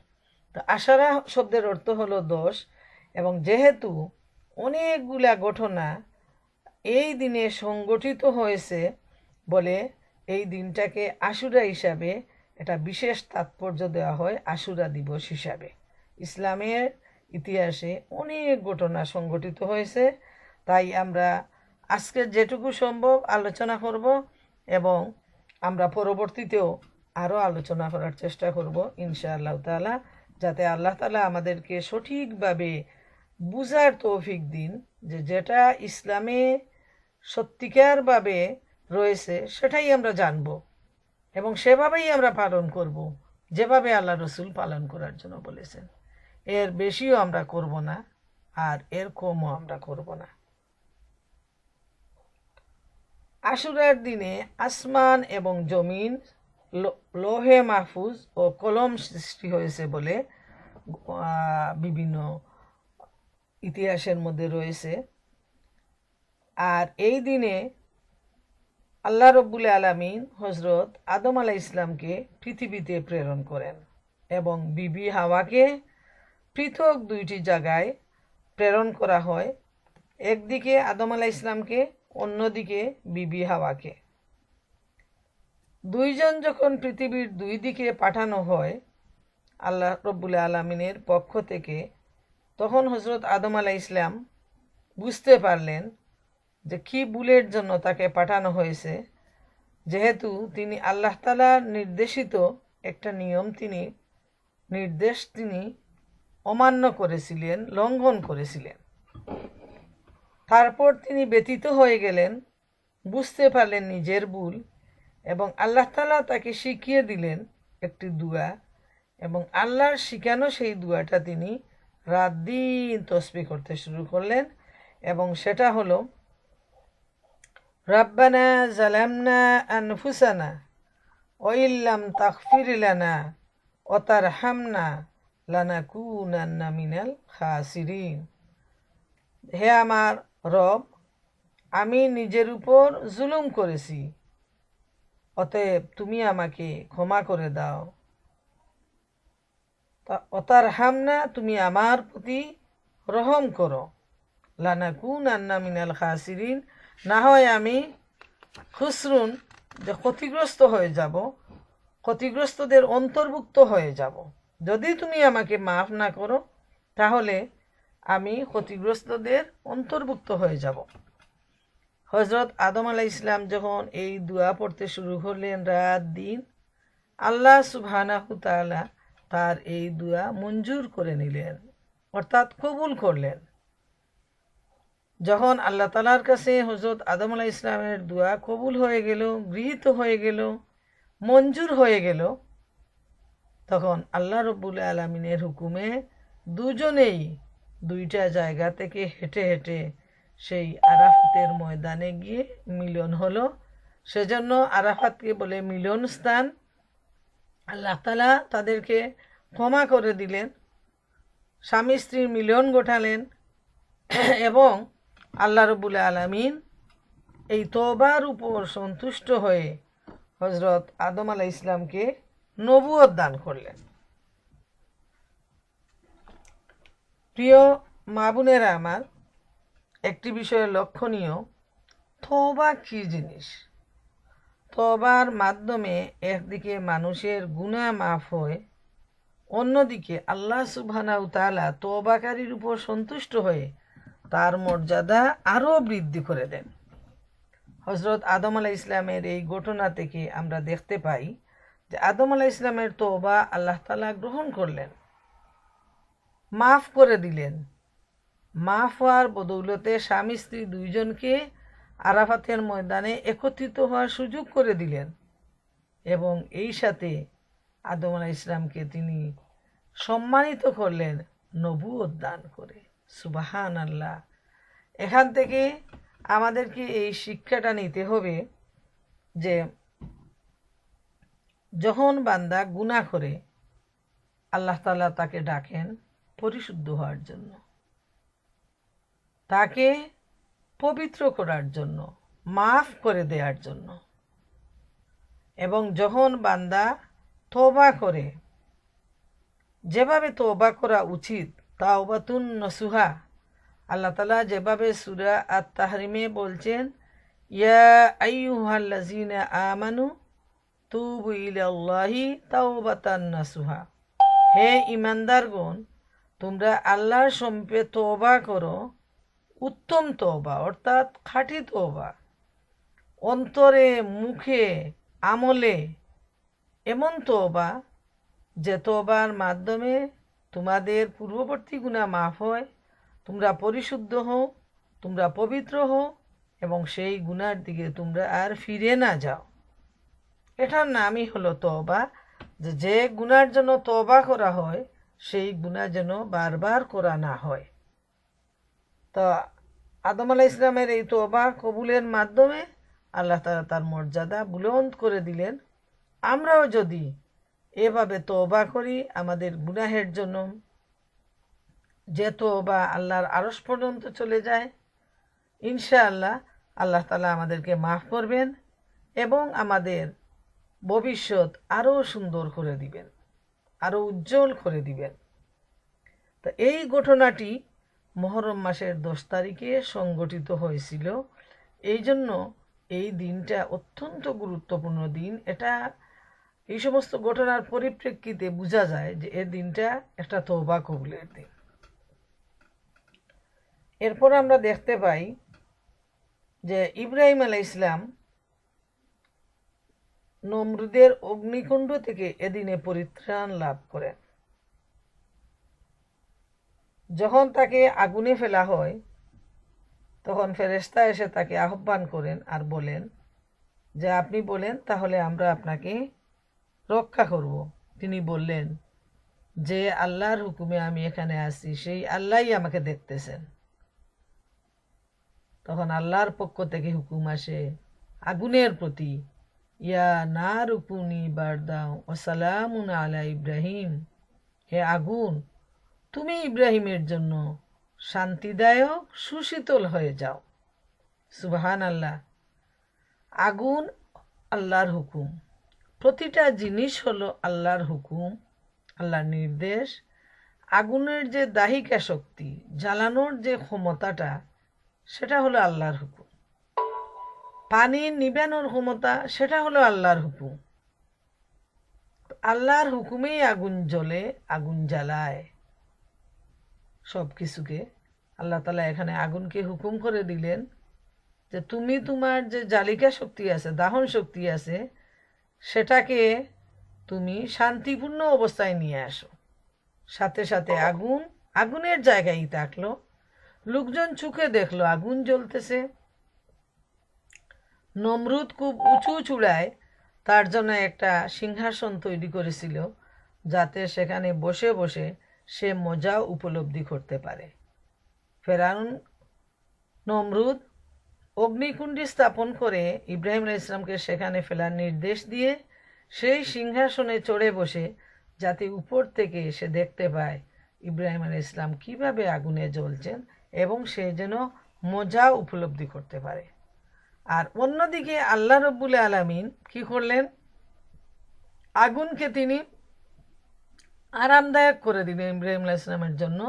তো আশারা শব্দের অর্থ হলো 10 এবং যেহেতু অনেকগুলা ঘটনা এই দিনে সংগঠিত হয়েছে বলে এই দিনটাকে আশুরা হিসাবে এটা বিশেষ তাৎপর্য দেওয়া হয় আশুরা দিবস হিসাবে। ইসলামের ইতিহাসে অনেক ঘটনা সংগঠিত হয়েছে, তাই আমরা আজকে যেটুকু সম্ভব আলোচনা করব এবং আমরা পরবর্তীতেও আরও আলোচনা করার চেষ্টা করব ইনশাআল্লাহ তাআলা, যাতে আল্লাহ তাআলা আমাদেরকে সঠিকভাবে বুঝার তৌফিক দিন যে যেটা ইসলামে সত্যিকারভাবে রয়েছে সেটাই আমরা জানব এবং সেভাবেই আমরা পালন করব, যেভাবে আল্লাহ রসুল পালন করার জন্য বলেছেন। এর বেশিও আমরা করব না আর এর কমও আমরা করব না। আশুরার দিনে আসমান এবং জমিন লোহে মাহফুজ ও কলম সৃষ্টি হয়েছে বলে বিভিন্ন ইতিহাসের মধ্যে রয়েছে। আর এই দিনে আল্লাহ রব্বুল আলামিন হজরত আদম আলাইহিস ইসলামকে পৃথিবীতে প্রেরণ করেন এবং বিবি হাওয়াকে পৃথক 2টি জায়গায় প্রেরণ করা হয়, একদিকে আদম আলাইহিস ইসলামকে, অন্যদিকে বিবি হাওয়াকে। দুইজন যখন পৃথিবীর 2 দিকে পাঠানো হয় আল্লাহ রব্বুল আলামিনের পক্ষ থেকে, তখন হজরত আদম আলাইহিস ইসলাম বুঝতে পারলেন যে কি ভুলের জন্য তাকে পাঠানো হয়েছে, যেহেতু তিনি আল্লাহ তাআলার নির্দেশিত একটা নির্দেশ তিনি অমান্য করেছিলেন, লঙ্ঘন করেছিলেন। তারপর তিনি ব্যথিত হয়ে গেলেন, বুঝতে পারলেন নিজের ভুল এবং আল্লাহ তাআলা তাকে শিখিয়ে দিলেন একটি দোয়া এবং আল্লাহর শিখানো সেই দোয়াটা তিনি রাত দিন তসবিহ করতে শুরু করলেন এবং সেটা হলো রাব্বানা জালামনা আনফুসানা ওয়া ইল্লাম তাগফির লানা ওয়া তারহামনা লানাকুনান্না মিনাল খাসিরিন। হে আমার রব, আমি নিজের উপর জুলুম করেছি, অতএব তুমি আমাকে ক্ষমা করে দাও। ওয়াতারহামনা, তুমি আমার প্রতি রহম করো। লানাকুনান্না মিনাল খাসিরিন, না হয় আমি খুসরুন, যে ক্ষতিগ্রস্ত হয়ে যাব, ক্ষতিগ্রস্তদের অন্তর্ভুক্ত হয়ে যাব। যদি তুমি আমাকে মাফ না করো তাহলে আমি ক্ষতিগ্রস্তদের অন্তর্ভুক্ত হয়ে যাব। হজরত আদম আলাইহিস ইসলাম যখন এই দোয়া পড়তে শুরু করলেন রাত দিন, আল্লাহ সুবহানাহু তাআলা তার এই দোয়া মঞ্জুর করে নিলেন, অর্থাৎ কবুল করলেন। যখন আল্লাহ তাআলার কাছে হজরত আদম আলাইহিস ইসলামের দোয়া কবুল হয়ে গেল, গৃহীত হয়ে গেল, মঞ্জুর হয়ে গেল, তখন আল্লাহ রব্বুল আলামিনের হুকুমে দুজনেই 2টা জায়গা থেকে হেঁটে হেঁটে সেই আরাফাতের ময়দানে গিয়ে মিলন হলো। সেজন্য আরাফাতকে বলে মিলন স্থান। আল্লাহ তাআলা তাদেরকে ক্ষমা করে দিলেন, স্বামী স্ত্রীর মিলন ঘটালেন এবং আল্লাহ রব্বুল আলামিন এই তওবার উপর সন্তুষ্ট হয়ে হজরত আদম আলাইহিস ইসলামকে নবুয়ত দান করলেন। প্রিয় মা বোনেরা আমার, একটি বিষয়ে লক্ষণীয়, তওবা কী জিনিস। তওবার মাধ্যমে একদিকে মানুষের গুনাহ মাফ হয়, অন্যদিকে আল্লাহ সুবহানাহু তাআলা তওবাকারীর উপর সন্তুষ্ট হয়ে তার মর্যাদা আরও বৃদ্ধি করে দেন। হজরত আদম আলাইহিস ইসলামের এই ঘটনা থেকে আমরা দেখতে পাই যে আদম আলাইহিস ইসলামের তওবা আল্লাহ তাআলা গ্রহণ করলেন, মাফ করে দিলেন। মাফ হওয়ার বদৌলতে স্বামী স্ত্রী দুইজনকে আরাফাতের ময়দানে একত্রিত হওয়ার সুযোগ করে দিলেন এবং এই সাথে আদম আলাইহিস ইসলামকে তিনি সম্মানিত করলেন নবুয়ত দান করে। সুবহানাল্লাহ। এখান থেকে আমাদেরকে এই শিক্ষাটা নিতে হবে যে যখন বান্দা গুনাহ করে আল্লাহ তাআলা তাকে ডাকেন পরিশুদ্ধ হওয়ার জন্য, তাকে পবিত্র করার জন্য, মাফ করে দেওয়ার জন্য। এবং যখন বান্দা তওবা করে, যেভাবে তওবা করা উচিত, তাওবাতুন নসুহা, আল্লাহ তাআলা যেভাবে সূরা আত-তাহরিমে বলছেন, ইয়া আইয়ুহাল্লাযীনা আমানু তুবু ইলাল্লাহি তাওবাতান নাসুহা, হে ঈমানদারগণ তোমরা আল্লাহর সম্মুখে তওবা করো, উত্তম তওবা অর্থাৎ খাঁটি তওবা, অন্তরে মুখে আমলে এমন তওবা যে তওবার মাধ্যমে তোমাদের পূর্ববর্তী গুনাহ মাফ হয়, তোমরা পরিশুদ্ধ হও, তোমরা পবিত্র হও এবং সেই গুনার দিকে তোমরা আর ফিরে না যাও। এটার নামই হলো তওবা। যে গুনার জন্য তওবা করা হয় সেই গুনাহ যেন বারবার করা না হয়। তো আদম আলাইহিস ইসলামের এই তওবা কবুলের মাধ্যমে আল্লাহ তাআলা তার মর্যাদা বুলন্দ করে দিলেন। আমরাও যদি এভাবে তওবা করি আমাদের গুনাহের জন্য, যে তওবা আল্লাহর আরশ পর্যন্ত চলে যায়, ইনশাআল্লাহ আল্লাহ তাআলা আমাদেরকে মাফ করবেন এবং আমাদের ভবিষ্যৎ আরও সুন্দর করে দিবেন, আরও উজ্জ্বল করে দিবেন। তো এই ঘটনাটি মুহররম মাসের 10 তারিখে সংঘটিত হয়েছিল। এই জন্য এই দিনটা অত্যন্ত গুরুত্বপূর্ণ দিন। এটা এই সমস্ত ঘটনার পরিপ্রেক্ষিতে বোঝা যায় যে এই দিনটা একটা তওবা কবুলের দিন। এরপর আমরা দেখতে পাই যে ইব্রাহিম আলাইহিস সালাম নমরুদের অগ্নিকুণ্ড থেকে এদিনে পরিত্রাণ লাভ করেন। যখন তাকে আগুনে ফেলা হয় তখন ফেরেশতা এসে তাকে আহ্বান করেন আর বলেন যে আপনি বলেন, তাহলে আমরা আপনাকে রক্ষা করব। তিনি বললেন যে আল্লাহর হুকুমে আমি এখানে আছি, সেই আল্লাহই আমাকে দেখতেছেন। তখন আল্লাহর পক্ষ থেকে হুকুম আসে আগুনের প্রতি, ইয়া নারু কুনি বারদাও ওয়া সালামুন আলা ইব্রাহিম, হে আগুন তুমি ইব্রাহিমের জন্য শান্তিদায়ক সুশীতল হয়ে যাও। সুবহানাল্লাহ। আগুন আল্লাহর হুকুম, প্রতিটা জিনিস হলো আল্লাহর হুকুম, আল্লাহর নির্দেশ। আগুনের যে দাহিকা শক্তি, জ্বালানোর যে ক্ষমতাটা, সেটা হলো আল্লাহর হুকুম। পানি নিবানোর ক্ষমতা, সেটা হলো আল্লাহর হুকুম। আল্লাহর হুকুমেই আগুন জ্বলে, আগুন জ্বালায় সব কিছুকে। আল্লাহ তাআলা এখানে আগুনকে হুকুম করে দিলেন যে তুমি তোমার যে জালিকা শক্তি আছে, দাহন শক্তি আছে, সেটাকে তুমি শান্তিপূর্ণ অবস্থায় নিয়ে আসো। সাথে সাথে আগুন আগুনের জায়গায় থাকলো। লোকজন চোখে দেখলো আগুন জ্বলতেছে। নমরুদ খুব উঁচু চূড়ায় তার জন্য একটা সিংহাসন তৈরি করেছিল, যাতে সেখানে বসে বসে সে মজা উপলব্ধি করতে পারে। ফেরাউন নমরুদ অগ্নিকুণ্ডে স্থাপন করে ইব্রাহিম আলাইহিস সালামকে সেখানে ফেলার নির্দেশ দিয়ে সেই সিংহাসনে চড়ে বসে, যাতে উপর থেকে সে দেখতে পায় ইব্রাহিম আলাইহিস সালাম কীভাবে আগুনে জ্বলছেন এবং সে যেন মজা উপলব্ধি করতে পারে। আর অন্যদিকে আল্লাহ রব্বুল আলামিন কি করলেন, আগুনকে তিনি আরামদায়ক করে দিলেন ইব্রাহিম আলাইহিস সালামের জন্য।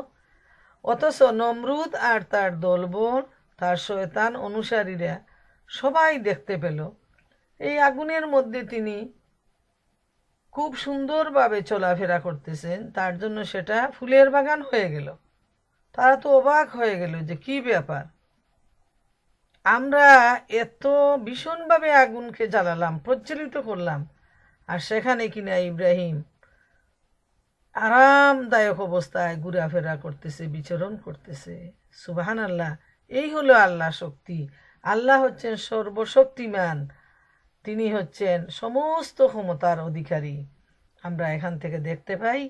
অথচ নমরুদ আর তার দলবল, তার শয়তান অনুসারীরা সবাই দেখতে পেল এই আগুনের মধ্যে তিনি খুব সুন্দরভাবে চলাফেরা করতেছেন। তার জন্য সেটা ফুলের বাগান হয়ে গেল। তারা তো অবাক হয়ে গেল যে কি ব্যাপার। আমরা এত ভীষণভাবে আগুনকে জ্বালালাম, প্রজ্বলিত করলাম, আর সেখানে কিনা ইব্রাহিম আরামদায়ক অবস্থায় ঘোরাফেরা করতেছে, বিচরণ করতেছে। সুবহান আল্লাহ। এই হলো আল্লাহ শক্তি। আল্লাহ হচ্ছেন সর্বশক্তিমান, তিনি হচ্ছেন সমস্ত ক্ষমতার অধিকারী, আমরা এখান থেকে দেখতে পাই।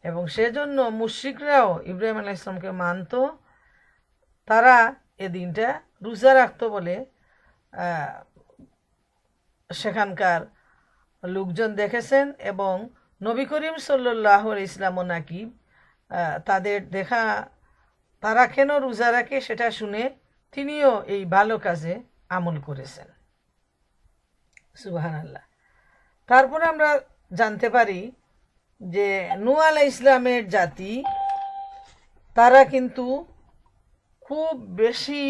এবং সেজন্য মুশরিকরাও ইব্রাহিম আলাইহিস সালামকে মানত, তারা এ দিনটা রোজা রাখতো বলে সেখানকার লোকজন দেখেছেন। এবং নবী করিম সাল্লাল্লাহু আলাইহি ইসলামও নাকি তাদের দেখা, তারা কেন রোজা রাখে সেটা শুনে তিনিও এই ভালো কাজে আমল করেছেন। সুবহানাল্লাহ। তারপরে আমরা জানতে পারি যে নূহ আলাইহিস ইসলামের জাতি, তারা কিন্তু খুব বেশি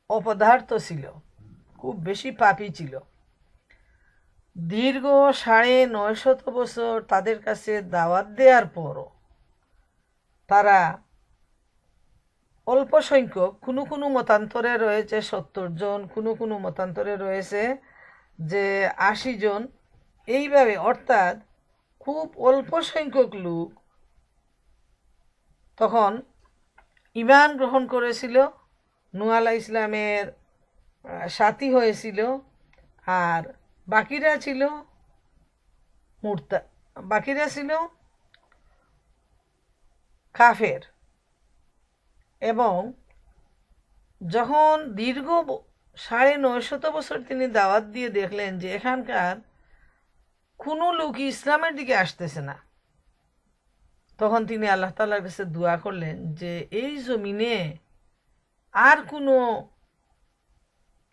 অপদার্থ ছিল, খুব বেশি পাপী ছিল। দীর্ঘ ৯৫০ বছর তাদের কাছে দাওয়াত দেওয়ার পরও তারা অল্প সংখ্যক, কোনো কোনো মতান্তরে রয়েছে ৭০ জন, কোনো কোনো মতান্তরে রয়েছে যে ৮০ জন, এইভাবে, অর্থাৎ খুব অল্প সংখ্যক লোক তখন ঈমান গ্রহণ করেছিল, নূহ আলাইহিস ইসলামের সাথী হয়েছিল। আর বাকিরা ছিল বাকিরা ছিল কাফের। এবং যখন দীর্ঘ ৯৫০ বছর তিনি দাওয়াত দিয়ে দেখলেন যে এখানকার কোনো লোকই ইসলামের দিকে আসতেছে না, তখন তিনি আল্লাহ তাআলার কাছে দোয়া করলেন যে এই জমিনে আর কোনো,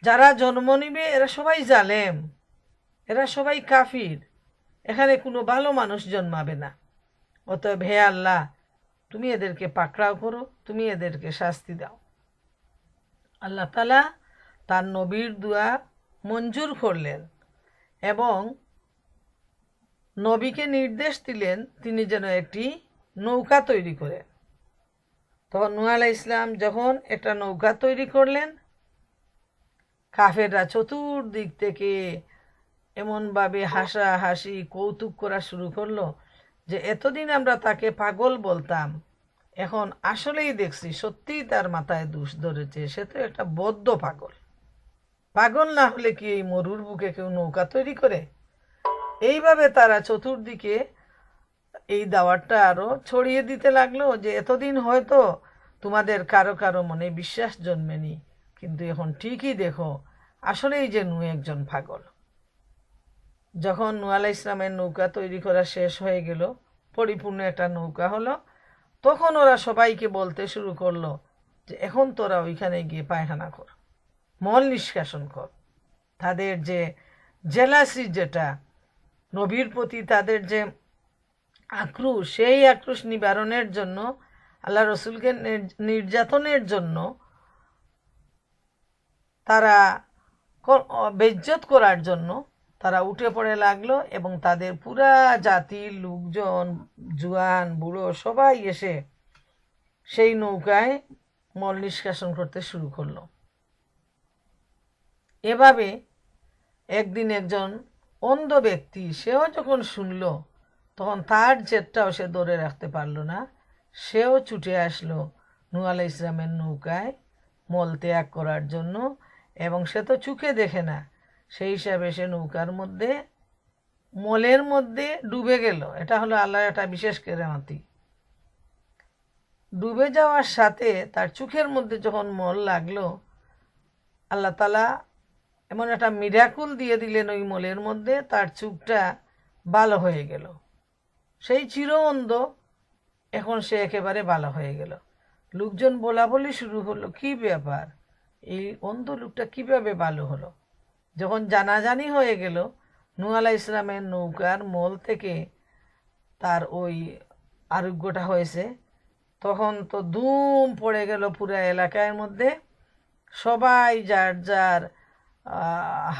যারা জন্ম নিবে এরা সবাই জালেম, এরা সবাই কাফির, এখানে কোনো ভালো মানুষ জন্মাবে না। অতএব হে আল্লাহ, তুমি এদেরকে পাকড়াও করো, তুমি এদেরকে শাস্তি দাও। আল্লাহ তাআলা তার নবীর দোয়া মঞ্জুর করলেন এবং নবীকে নির্দেশ দিলেন তিনি যেন একটি নৌকা তৈরি করেন। তখন নূহ আলাইহিস সালাম যখন একটা নৌকা তৈরি করলেন, কাফেররা চতুর্দিক থেকে এমনভাবে হাসাহাসি কৌতুক করা শুরু করলো যে এতদিন আমরা তাকে পাগল বলতাম, এখন আসলেই দেখছি সত্যিই তার মাথায় দোষ ধরেছে, সে তো একটা বদ্ধ পাগল। পাগল না হলে কি এই মরুর বুকে কেউ নৌকা তৈরি করে? এইভাবে তারা চতুর্দিকে এই দাওয়াতটা আরো ছড়িয়ে দিতে লাগলো যে এতদিন হয়তো তোমাদের কারো কারো মনে বিশ্বাস জন্মেনি, কিন্তু এখন ঠিকই দেখো আসলেই যে নূহ একজন পাগল। যখন নূহ আলাইহিস ইসলামের নৌকা তৈরি করা শেষ হয়ে গেল, পরিপূর্ণ একটা নৌকা হলো, তখন ওরা সবাইকে বলতে শুরু করলো যে এখন তোরা ওইখানে গিয়ে পায়খানা কর, মল নিষ্কাশন কর। তাদের যে জেলাসি, যেটা নবীর প্রতি তাদের যে আক্রোশ, সেই আক্রোশ নিবারণের জন্য, আল্লাহ রসুলকে নির্যাতনের জন্য, তারা বেইজ্জত করার জন্য তারা উঠে পড়ে লাগলো। এবং তাদের পুরা জাতির লোকজন, জোয়ান বুড়ো সবাই এসে সেই নৌকায় মল নিষ্কাশন করতে শুরু করলো। এভাবে একদিন একজন অন্ধ ব্যক্তি, সেও যখন শুনল, তখন তার জেদটাও সে ধরে রাখতে পারলো না, সেও ছুটে আসলো নূহ আলাইহিস ইসলামের নৌকায় মল ত্যাগ করার জন্য। এবং সে তো চোখে দেখে না, সেই হিসাবে সে নৌকার মধ্যে, মলের মধ্যে ডুবে গেল। এটা হলো আল্লাহর একটা বিশেষ কেরামতি। ডুবে যাওয়ার সাথে তার চোখের মধ্যে যখন মল লাগলো, আল্লাহ তাআলা এমন একটা মিরাকুল দিয়ে দিলেন ওই মলের মধ্যে, তার চোখটা ভালো হয়ে গেল। সেই চির অন্ধ এখন সে একেবারে ভালো হয়ে গেল। লোকজন বলা বলি শুরু হলো, কি ব্যাপার, এই অন্ধ লোকটা কিভাবে ভালো হলো? যখন জানাজানি হয়ে গেল নূহ আলাইহিস ইসলামের নৌকার মল থেকে তার ওই আরোগ্যটা হয়েছে, তখন তো ধুম পড়ে গেল পুরা এলাকার মধ্যে। সবাই যার যার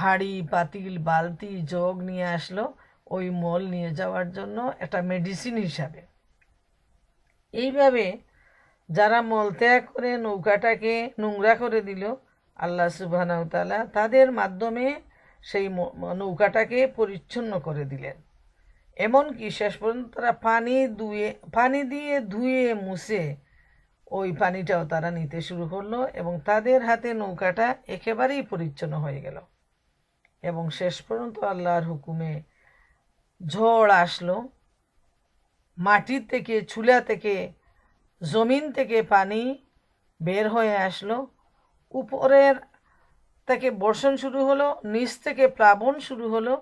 হাঁড়ি পাতিল বালতি জগ নিয়ে আসলো ওই মল নিয়ে যাওয়ার জন্য একটা মেডিসিন হিসাবে। এইভাবে যারা মল ত্যাগ করে নৌকাটাকে নোংরা করে দিল, আল্লাহ সুবহানাহু ওয়া তাআলা তাদের মাধ্যমে সেই নৌকাটাকে পরিচ্ছন্ন করে দিলেন। এমনকি শেষ পর্যন্ত তারা পানি দিয়ে ধুয়ে মুছে ওই পানিটাও তারা নিতে শুরু করলো এবং তাদের হাতে নৌকাটা একেবারেই পরিচ্ছন্ন হয়ে গেল। এবং শেষ পর্যন্ত আল্লাহর হুকুমে ঝড় আসলো, মাটির থেকে, চুলা থেকে, জমিন থেকে পানি বের হয়ে আসলো, উপরের থেকে বর্ষণ শুরু হলো, নিচ থেকে প্লাবন শুরু হলো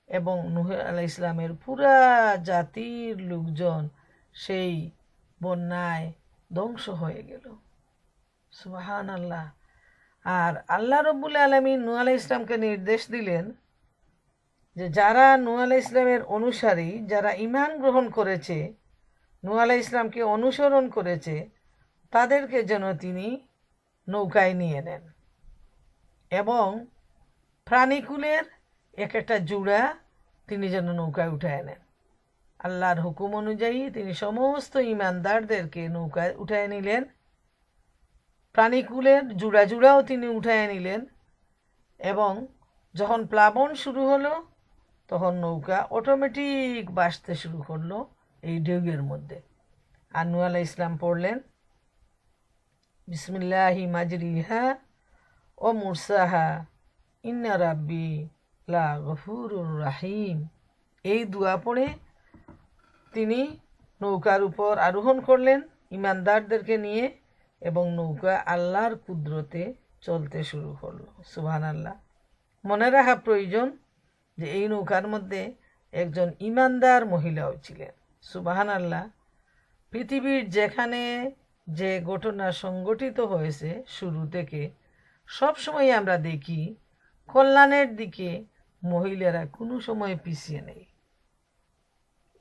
এবং নূহ আলাইহিস সালামের পুরা জাতির লোকজন সেই বন্যায় ধ্বংস হয়ে গেল। সুবহানাল্লাহ। আর আল্লাহ রব্বুল আলামিন নূহ আলাইহিস সালামকে নির্দেশ দিলেন যে যারা নূহ আলাইহিস সালামের অনুসারী, যারা ঈমান গ্রহণ করেছে, নূহ আলাইহিস সালামকে অনুসরণ করেছে, তাদেরকে যেন তিনি নৌকায় নিয়ে নেন এবং প্রাণীকুলের এক একটা জোড়া তিনি যেন নৌকায় উঠায় নেন। আল্লাহর হুকুম অনুযায়ী তিনি সমস্ত ঈমানদারদেরকে নৌকায় উঠায় নিলেন, প্রাণীকুলের জোড়া জোড়াও তিনি উঠায় নিলেন এবং যখন প্লাবন শুরু হলো তখন নৌকা অটোমেটিক ভাসতে শুরু করলো এই ঢেউয়ের মধ্যে। আর নূহ আলাইহিস সালাম পড়লেন বিসমিল্লাহি মাজরিহা ও মুরসাহা ইন্না রাব্বি লা গফুরুর রাহিম। এই দোয়া পড়ে তিনি নৌকার উপর আরোহণ করলেন ঈমানদারদেরকে নিয়ে এবং নৌকা আল্লাহর কুদরতে চলতে শুরু করলো। সুবহানাল্লাহ। মনে রাখা প্রয়োজন যে এই নৌকার মধ্যে একজন ঈমানদার মহিলাও ছিলেন। সুবহানাল্লাহ। পৃথিবীর যেখানে যে ঘটনা সংঘটিত হয়েছে শুরু থেকে সবসময় আমরা দেখি কল্যাণের দিকে মহিলারা কোনো সময় পিছিয়ে নেই।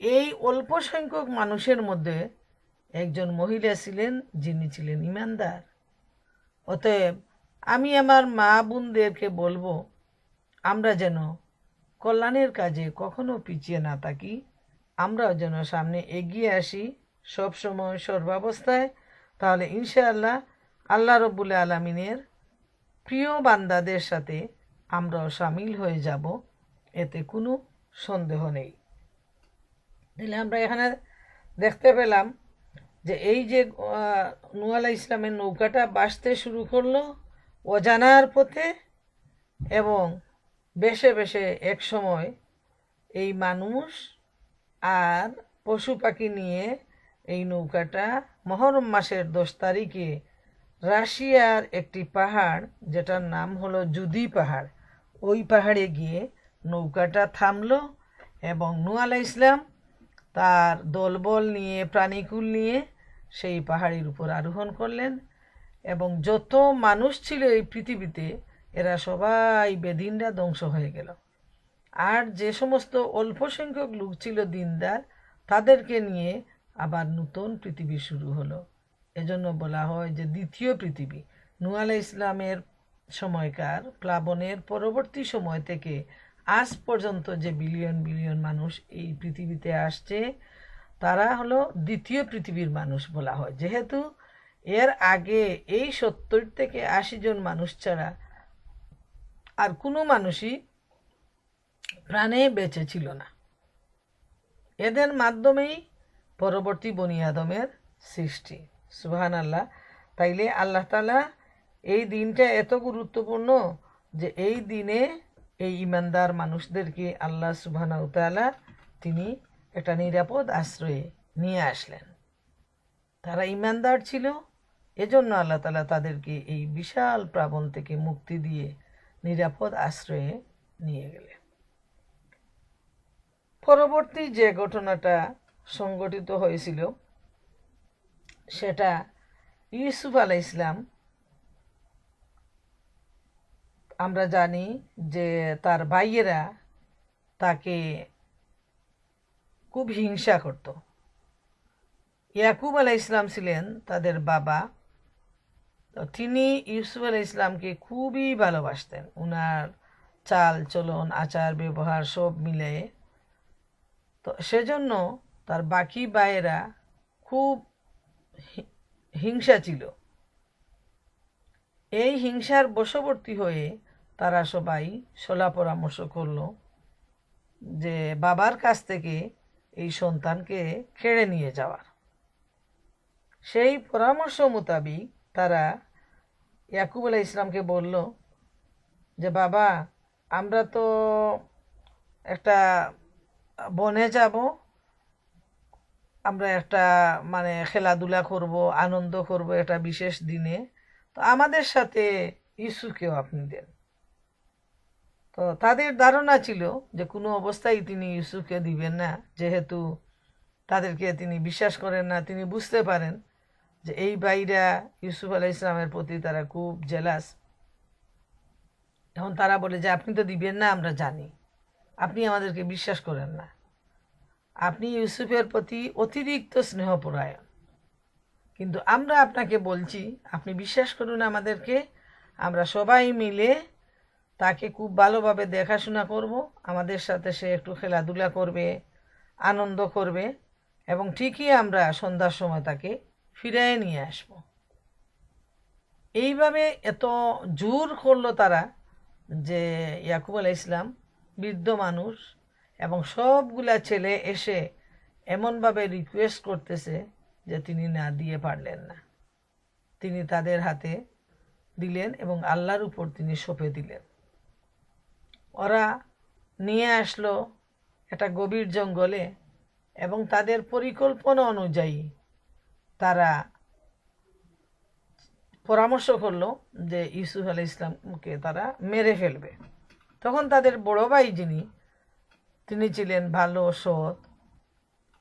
এই অল্প সংখ্যক মানুষের মধ্যে একজন মহিলা ছিলেন যিনি ছিলেন ঈমানদার। অতএব আমি আমার মা বোনদেরকে বলবো আমরা যেন কল্যাণের কাজে কখনো পিছিয়ে না থাকি, আমরাও যেন সামনে এগিয়ে আসি সব সময় সর্বাবস্থায়। তাহলে ইনশাআল্লাহ আল্লাহ রব্বুল আলামিনের প্রিয় বান্দাদের সাথে আমরাও সামিল হয়ে যাব, এতে কোনো সন্দেহ নেই। তাহলে আমরা এখানে দেখতে পেলাম যে এই যে নূহ আলাইহিস সালামের নৌকাটা ভাসতে শুরু করলো অজানার পথে এবং বেশে বেশে এক সময় এই মানুষ আর পশু পাখি নিয়ে এই নৌকাটা মহরম মাসের 10 তারিখে রাশিয়ার একটি পাহাড় যেটার নাম হলো জুদি পাহাড়, ওই পাহাড়ে গিয়ে নৌকাটা থামলো এবং নূহ আলাইহিস সালাম তার দলবল নিয়ে, প্রাণীকুল নিয়ে সেই পাহাড়ের উপর আরোহণ করলেন এবং যত মানুষ ছিল এই পৃথিবীতে এরা সবাই বেদিনরা ধ্বংস হয়ে গেল। আর যে সমস্ত অল্প সংখ্যক লোক ছিল দিনদার, তাদেরকে নিয়ে আবার নতুন পৃথিবী শুরু হলো। এজন্য বলা হয় যে দ্বিতীয় পৃথিবী। নূহ আলাইহিস সালামের সময়কার প্লাবনের পরবর্তী সময় থেকে আজ পর্যন্ত যে বিলিয়ন বিলিয়ন মানুষ এই পৃথিবীতে আসছে তারা হলো দ্বিতীয় পৃথিবীর মানুষ বলা হয়, যেহেতু এর আগে এই 70 থেকে 80 জন মানুষ ছাড়া আর কোনো মানুষই প্রাণে বেঁচে ছিল না। এদের মাধ্যমেই পরবর্তী বনি আদমের সৃষ্টি। সুবহানাল্লাহ। তাইলে আল্লাহ তাআলা এই দিনটা এত গুরুত্বপূর্ণ যে এই দিনে এই ঈমানদার মানুষদেরকে আল্লাহ সুবহানাহু ওয়া তাআলা তিনি একটা নিরাপদ আশ্রয়ে নিয়ে আসলেন। তারা ঈমানদার ছিল, এজন্য আল্লাহ তাআলা তাদেরকে এই বিশাল প্লাবন থেকে মুক্তি দিয়ে নিরাপদ আশ্রয়ে নিয়ে গেলেন। পরবর্তী যে ঘটনাটা সংঘটিত হয়েছিল সেটা ইউসুফ আলাইহিস সালাম, আমরা জানি যে তার ভাইয়েরা তাকে খুব হিংসা করত। ইয়াকুব আলাইহিস সালাম ছিলেন তাদের বাবা, তো তিনি ইউসুফ আলাইহিস সালামকে খুবই ভালোবাসতেন, উনার চাল চলন আচার ব্যবহার সব মিলে। তো সেজন্য তার বাকি ভাইয়েরা খুব হিংসা ছিল। এই হিংসার বশবর্তী হয়ে তারা সবাই সলা পরামর্শ করলো যে বাবার কাছ থেকে এই সন্তানকে কেড়ে নিয়ে যাওয়ার। সেই পরামর্শ মোতাবিক তারা ইয়াকুব আলাইহিস ইসলামকে বলল যে বাবা, আমরা তো একটা বনে যাব, আমরা একটা মানে খেলাধুলা করব, আনন্দ করব একটা বিশেষ দিনে, তো আমাদের সাথে ইউসুফকেও আপনি দেন। তো তাদের ধারণা ছিল যে কোনো অবস্থায় তিনি ইউসুফকে দিবেন না, যেহেতু তাদেরকে তিনি বিশ্বাস করেন না। তিনি বুঝতে পারেন যে এই ভাইরা ইউসুফ আলাইহিস ইসলামের প্রতি তারা খুব জেলাস। এখন তারা বলে যে আপনি তো দিবেন না, আমরা জানি, আপনি আমাদেরকে বিশ্বাস করেন না, আপনি ইউসুফের প্রতি অতিরিক্ত স্নেহপরায়ণ, কিন্তু আমরা আপনাকে বলছি আপনি বিশ্বাস করুন আমাদেরকে, আমরা সবাই মিলে তাকে খুব ভালোভাবে দেখাশোনা করব, আমাদের সাথে সে একটু খেলাধুলা করবে, আনন্দ করবে, এবং ঠিকই আমরা সন্ধ্যার সময় তাকে ফিরিয়ে নিয়ে আসব। এইভাবে এত জোর করলো তারা যে ইয়াকুব আলাইহিস ইসলাম বৃদ্ধ মানুষ এবং সবগুলা ছেলে এসে এমনভাবে রিকোয়েস্ট করতেছে যে তিনি না দিয়ে পারলেন না। তিনি তাদের হাতে দিলেন এবং আল্লাহর উপর তিনি সঁপে দিলেন। ওরা নিয়ে আসলো একটা গভীর জঙ্গলে এবং তাদের পরিকল্পনা অনুযায়ী তারা পরামর্শ করলো যে ইউসুফ আলাইহিস ইসলামকে তারা মেরে ফেলবে। তখন তাদের বড় ভাই যিনি, তিনি ছিলেন ভালো সৎ,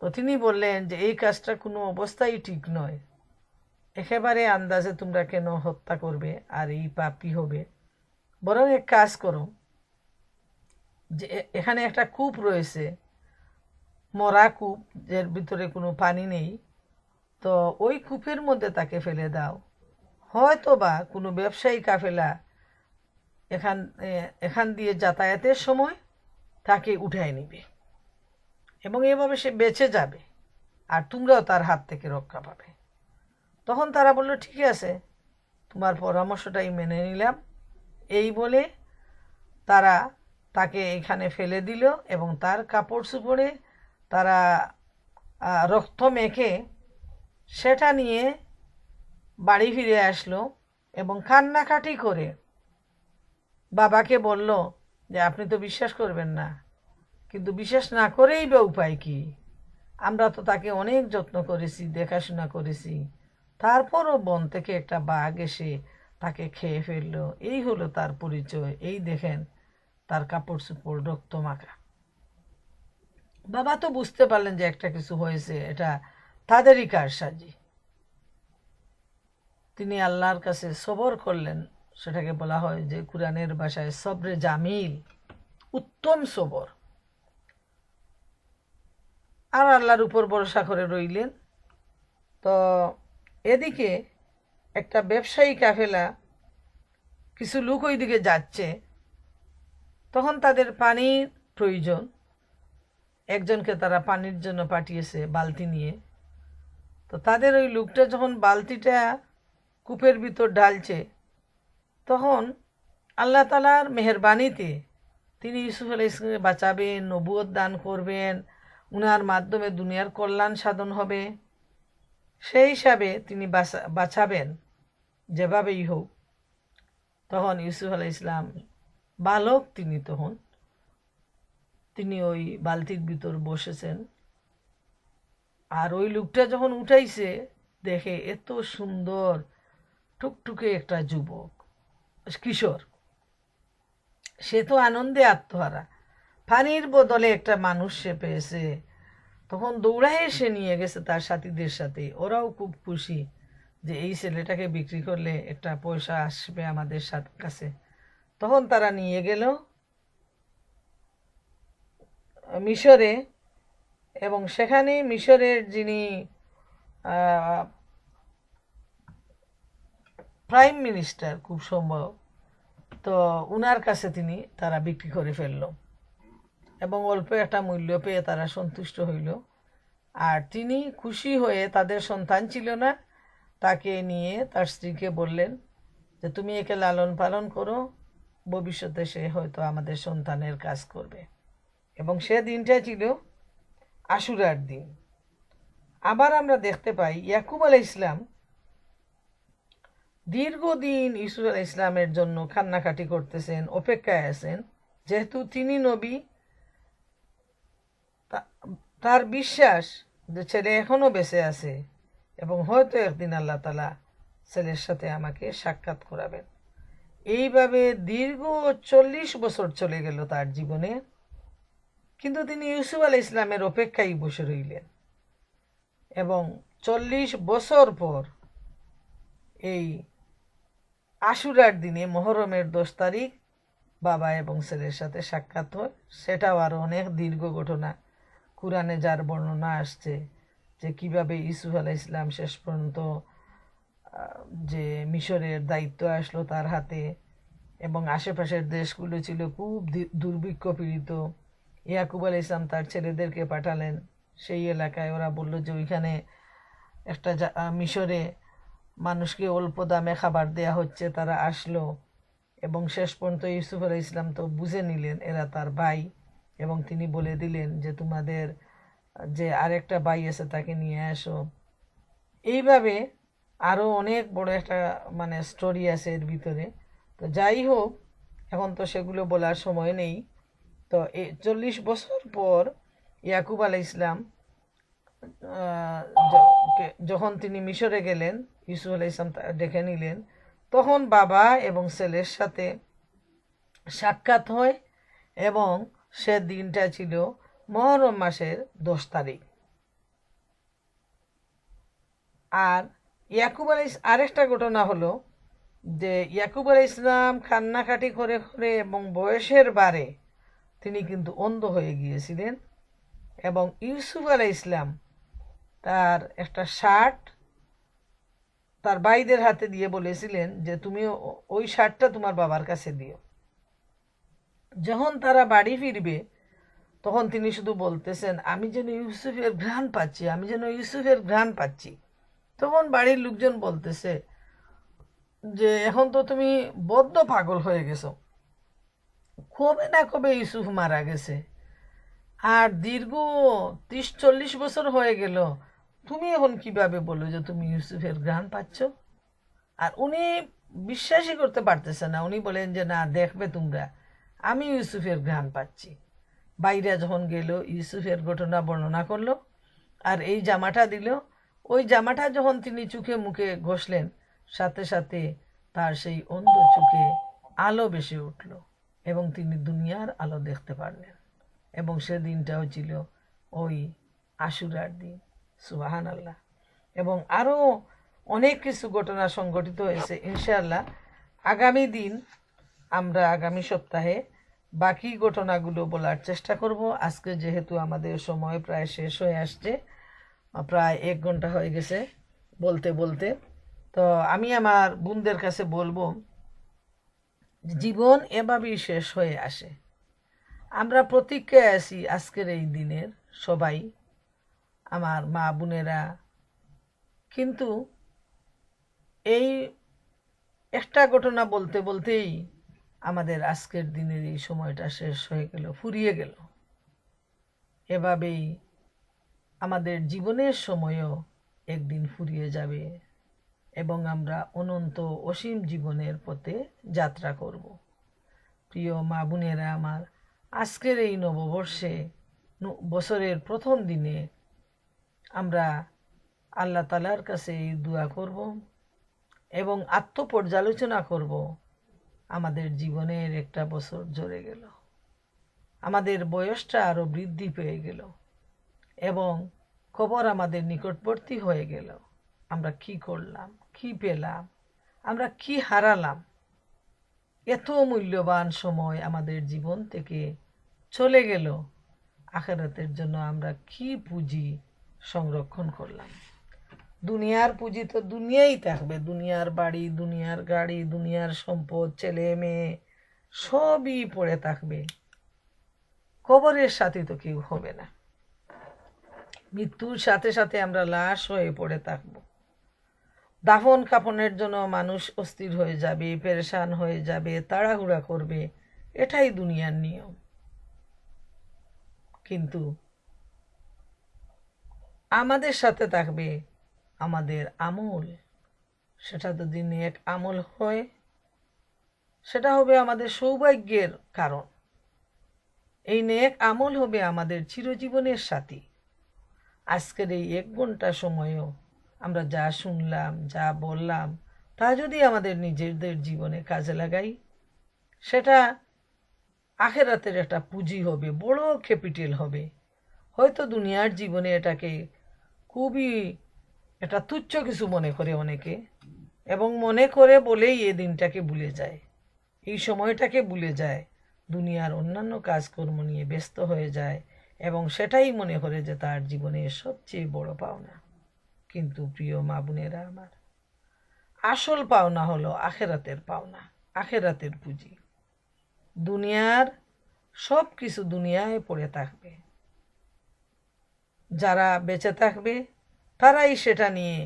তো তিনি বললেন যে এই কাজটা কোনো অবস্থায় ঠিক নয়, একেবারে আন্দাজে তোমরা কেন হত্যা করবে আর এই পাপই হবে, বরং এক কাজ করো, যে এখানে একটা কূপ রয়েছে, মরা কূপ, এর ভিতরে কোনো পানি নেই, তো ওই কূপের মধ্যে তাকে ফেলে দাও, হয়তো বা কোনো ব্যবসায়ী কাফেলা এখান দিয়ে যাতায়াতের সময় তাকে উঠায় নিবে এবং এভাবে সে বেঁচে যাবে আর তোমরাও তার হাত থেকে রক্ষা পাবে। তখন তারা বলল ঠিক আছে, তোমার পরামর্শটাই মেনে নিলাম। এই বলে তারা তাকে এখানে ফেলে দিল এবং তার কাপড় চোপড়ে তারা রক্ত মেখে সেটা নিয়ে বাড়ি ফিরে আসলো এবং কান্নাকাটি করে বাবাকে বলল যে আপনি তো বিশ্বাস করবেন না, কিন্তু বিশ্বাস না করেই বা উপায় কি, আমরা তো তাকে অনেক যত্ন করেছি, দেখাশোনা করেছি, তারপরও বন থেকে একটা বাঘ এসে তাকে খেয়ে ফেললো, এই হলো তার পরিচয়, এই দেখেন তার কাপড় চোপড় রক্ত মাখা। বাবা তো বুঝতে পারলেন যে একটা কিছু হয়েছে, এটা তাদেরই কারসাজি। তিনি আল্লাহর কাছে সবর করলেন, সেটাকে বলা হয় যে কুরআনের ভাষায় সবরে জামিল, উত্তম সবর, আর আল্লাহর উপর ভরসা করে রইলেন। তো এদিকে একটা ব্যবসায়ী কাফেলা কিছু লোক ওই দিকে যাচ্ছে, তখন তাদের পানির প্রয়োজন, একজনকে তারা পানির জন্য পাঠিয়েছে বালতি নিয়ে। তো তাদের ওই লোকটা যখন বালতিটা কূপের ভিতর ঢালছে, তখন আল্লাহ তাআলার মেহেরবানিতে তিনি ইউসুফ আলাইহিস সালামকে বাঁচাবেন, নবুয়ত দান করবেন, উনার মাধ্যমে দুনিয়ার কল্যাণ সাধন হবে, সেই হিসাবে তিনি বাঁচাবেন যেভাবেই হোক। তখন ইউসুফ আলাইহিস সালাম বালক, তিনি ওই বালতির ভিতর বসেছেন, আর ওই লোকটা যখন উঠাইছে দেখে এত সুন্দর টুকটুকে একটা যুবক, কিশোর, সে তো আনন্দে আত্মহারা, পানির বদলে একটা মানুষ সে পেয়েছে। তখন দৌড়ায় সে নিয়ে গেছে তার সাথীদের সাথে, ওরাও খুব খুশি যে এই ছেলেটাকে বিক্রি করলে একটা পয়সা আসবে আমাদের কাছে। তখন তারা নিয়ে গেল মিশরে, এবং সেখানে মিশরের যিনি প্রাইম মিনিস্টার খুব সম্ভব, তো উনার কাছে তারা বিক্রি করে ফেলল এবং অল্প একটা মূল্য পেয়ে তারা সন্তুষ্ট হইল। আর তিনি খুশি হয়ে, তাদের সন্তান ছিল না, তাকে নিয়ে তার স্ত্রীকে বললেন যে তুমি একে লালন পালন করো, ভবিষ্যতে সে হয়তো আমাদের সন্তানের কাজ করবে। এবং সে দিনটা ছিল আশুরার দিন। আবার আমরা দেখতে পাই ইয়াকুব আলাইহিস ইসলাম দীর্ঘদিন ইউসুফ আলাইহিস ইসলামের জন্য কান্নাকাটি করতেছেন, অপেক্ষায় আছেন। যেহেতু তিনি নবী, তার বিশ্বাস যে ছেলে এখনো বেঁচে আছে এবং হয়তো একদিন আল্লাহ তালা ছেলের সাথে আমাকে সাক্ষাৎ করাবেন। এইভাবে দীর্ঘ 40 বছর চলে গেল তার জীবনে, কিন্তু তিনি ইউসুফ আলাইহিস ইসলামের অপেক্ষায় বসে রইলেন। এবং 40 বছর পর এই আশুরার দিনে, মহরমের 10 তারিখ, বাবা এবং ছেলের সাথে সাক্ষাৎ হয়। সেটাও আরও অনেক দীর্ঘ ঘটনা। কুরআনে যার বর্ণনা আসছে যে কিভাবে ইউসুফ আলাইহিস ইসলাম শেষ পর্যন্ত যে মিশরের দায়িত্ব আসলো তার হাতে, এবং আশেপাশের দেশগুলো ছিল খুব দুর্ভিক্ষ পীড়িত। ইয়াকুব আলাইহিস ইসলাম তার ছেলেদেরকে পাঠালেন সেই এলাকায়। ওরা বলল যে ওইখানে একটা মিশরে মানুষকে অল্প দামে খাবার দেয়া হচ্ছে। তারা আসলো এবং শেষ পর্যন্ত ইউসুফ আলাইহিস ইসলাম তো বুঝে নিলেন এরা তার ভাই, এবং তিনি বলে দিলেন যে তোমাদের যে আরেকটা ভাই আছে তাকে নিয়ে আসো। এইভাবে আরও অনেক বড় একটা স্টোরি আছে এর ভিতরে। তো যাই হোক, এখন তো সেগুলো বলার সময় নেই। তো 40 বছর পর ইয়াকুব আলাইহিস ইসলাম যখন তিনি মিশরে গেলেন, ইউসুফ আলাইহিস ইসলাম ডেকে নিলেন, তখন বাবা এবং ছেলের সাথে সাক্ষাৎ হয়। এবং সে দিনটা ছিল মহরম মাসের 10 তারিখ। আর ইয়াকুব আলাইহিস আরেকটা ঘটনা হলো যে ইয়াকুব আলাইহিস ইসলাম কান্নাকাটি করে করে এবং বয়সের বারে তিনি কিন্তু অন্ধ হয়ে গিয়েছিলেন। এবং ইউসুফ আলাইহিস ইসলাম তার একটা শার্ট তার ভাইদের হাতে দিয়ে বলেছিলেন যে তুমি ওই শার্টটা তোমার বাবার কাছে দিও। যখন তারা বাড়ি ফিরবে তখন তিনি শুধু বলতেছেন আমি যেন ইউসুফের ঘ্রাণ পাচ্ছি, আমি যেন ইউসুফের ঘ্রাণ পাচ্ছি। তখন বাড়ির লোকজন বলতেছে যে এখন তো তুমি বদ্ধ পাগল হয়ে গেছো, কবে না কবে ইউসুফ মারা গেছে, আর দীর্ঘ 30-40 বছর হয়ে গেল, তুমি এখন কিভাবে বলো যে তুমি ইউসুফের ঘ্রাণ পাচ্ছ? আর উনি বিশ্বাসই করতে পারতেছে না। উনি বলেন যে না, দেখবে তোমরা, আমি ইউসুফের ঘ্রাণ পাচ্ছি। বাইরে যখন গেল ইউসুফের ঘটনা বর্ণনা করলো আর এই জামাটা দিল। ওই জামাটা যখন তিনি চোখে মুখে ঘষলেন, সাথে সাথে তার সেই অন্ধ চোখে আলো ভেসে উঠল এবং তিনি দুনিয়ার আলো দেখতে পারলেন। এবং সে দিনটাও ছিল ওই আশুরার দিন। সুবহানাল্লাহ। এবং আরও অনেক কিছু ঘটনা সংঘটিত হয়েছে। ইনশাআল্লাহ আগামী দিন আমরা আগামী সপ্তাহে বাকি ঘটনাগুলো বলার চেষ্টা করব। আজকে যেহেতু আমাদের সময় প্রায় শেষ হয়ে আসছে, প্রায় 1 ঘন্টা হয়ে গেছে বলতে বলতে, তো আমি আমার বোনদের কাছে বলবো জীবন এভাবেই শেষ হয়ে আসে। আমরা প্রতীক্ষায় আছি আজকের এই দিনের সবাই, আমার মা বোনেরা। কিন্তু এই একটা ঘটনা বলতে বলতেই আমাদের আজকের দিনের এই সময়টা শেষ হয়ে গেল, ফুরিয়ে গেল। এভাবেই আমাদের জীবনের সময়ও একদিন ফুরিয়ে যাবে এবং আমরা অনন্ত অসীম জীবনের পথে যাত্রা করব। প্রিয় মা বোনেরা আমার, আজকের এই নববর্ষে, বছরের প্রথম দিনে আমরা আল্লাহ তাআলার কাছে এই দোয়া করব এবং আত্মপর্যালোচনা করব। আমাদের জীবনের একটা বছর ঝরে গেল, আমাদের বয়সটা আরও বৃদ্ধি পেয়ে গেল এবং খবর আমাদের নিকটবর্তী হয়ে গেল। আমরা কি করলাম, কি পেলাম, আমরা কি হারালাম? এত মূল্যবান সময় আমাদের জীবন থেকে চলে গেল। আখিরাতের জন্য আমরা কি পুঁজি সংরক্ষণ করলাম? দুনিয়ার পুঁজি তো দুনিয়াই থাকবে, দুনিয়ার বাড়ি, দুনিয়ার গাড়ি, দুনিয়ার সম্পদ, ছেলে মেয়ে সবই পড়ে থাকবে। কবরের সাথে তো কেউ হবে না। মৃত্যুর সাথে সাথে আমরা লাশ হয়ে পড়ে থাকব। দাফন কাফনের জন্য মানুষ অস্থির হয়ে যাবে, পেরেশান হয়ে যাবে, তাড়াহুড়া করবে, এটাই দুনিয়ার নিয়ম। কিন্তু আমাদের সাথে থাকবে আমাদের আমল। সেটা যদি নেক আমল হয়, সেটা হবে আমাদের সৌভাগ্যের কারণ। এই নেক আমল হবে আমাদের চিরজীবনের সাথী। আজকের এই 1 ঘন্টা সময়ও আমরা যা শুনলাম, যা বললাম, তা যদি আমাদের নিজেদের জীবনে কাজে লাগাই, সেটা আখেরাতের একটা পুঁজি হবে, বড় ক্যাপিটাল হবে। হয়তো দুনিয়ার জীবনে এটাকে খুবই এটা তুচ্ছ কিছু মনে করে অনেকে, এবং মনে করে বলেই এ দিনটাকে ভুলে যায়, এই সময়টাকে ভুলে যায়, দুনিয়ার অন্যান্য কাজকর্ম নিয়ে ব্যস্ত হয়ে যায় এবং সেটাই মনে করে যে তার জীবনের সবচেয়ে বড় পাওনা। কিন্তু প্রিয় মা বোনেরা আমার, আসল পাওনা হলো আখেরাতের পাওনা, আখেরাতের পুঁজি। দুনিয়ার সব কিছু দুনিয়ায় পড়ে থাকবে, যারা বেঁচে থাকবে তারাই সেটা নিয়ে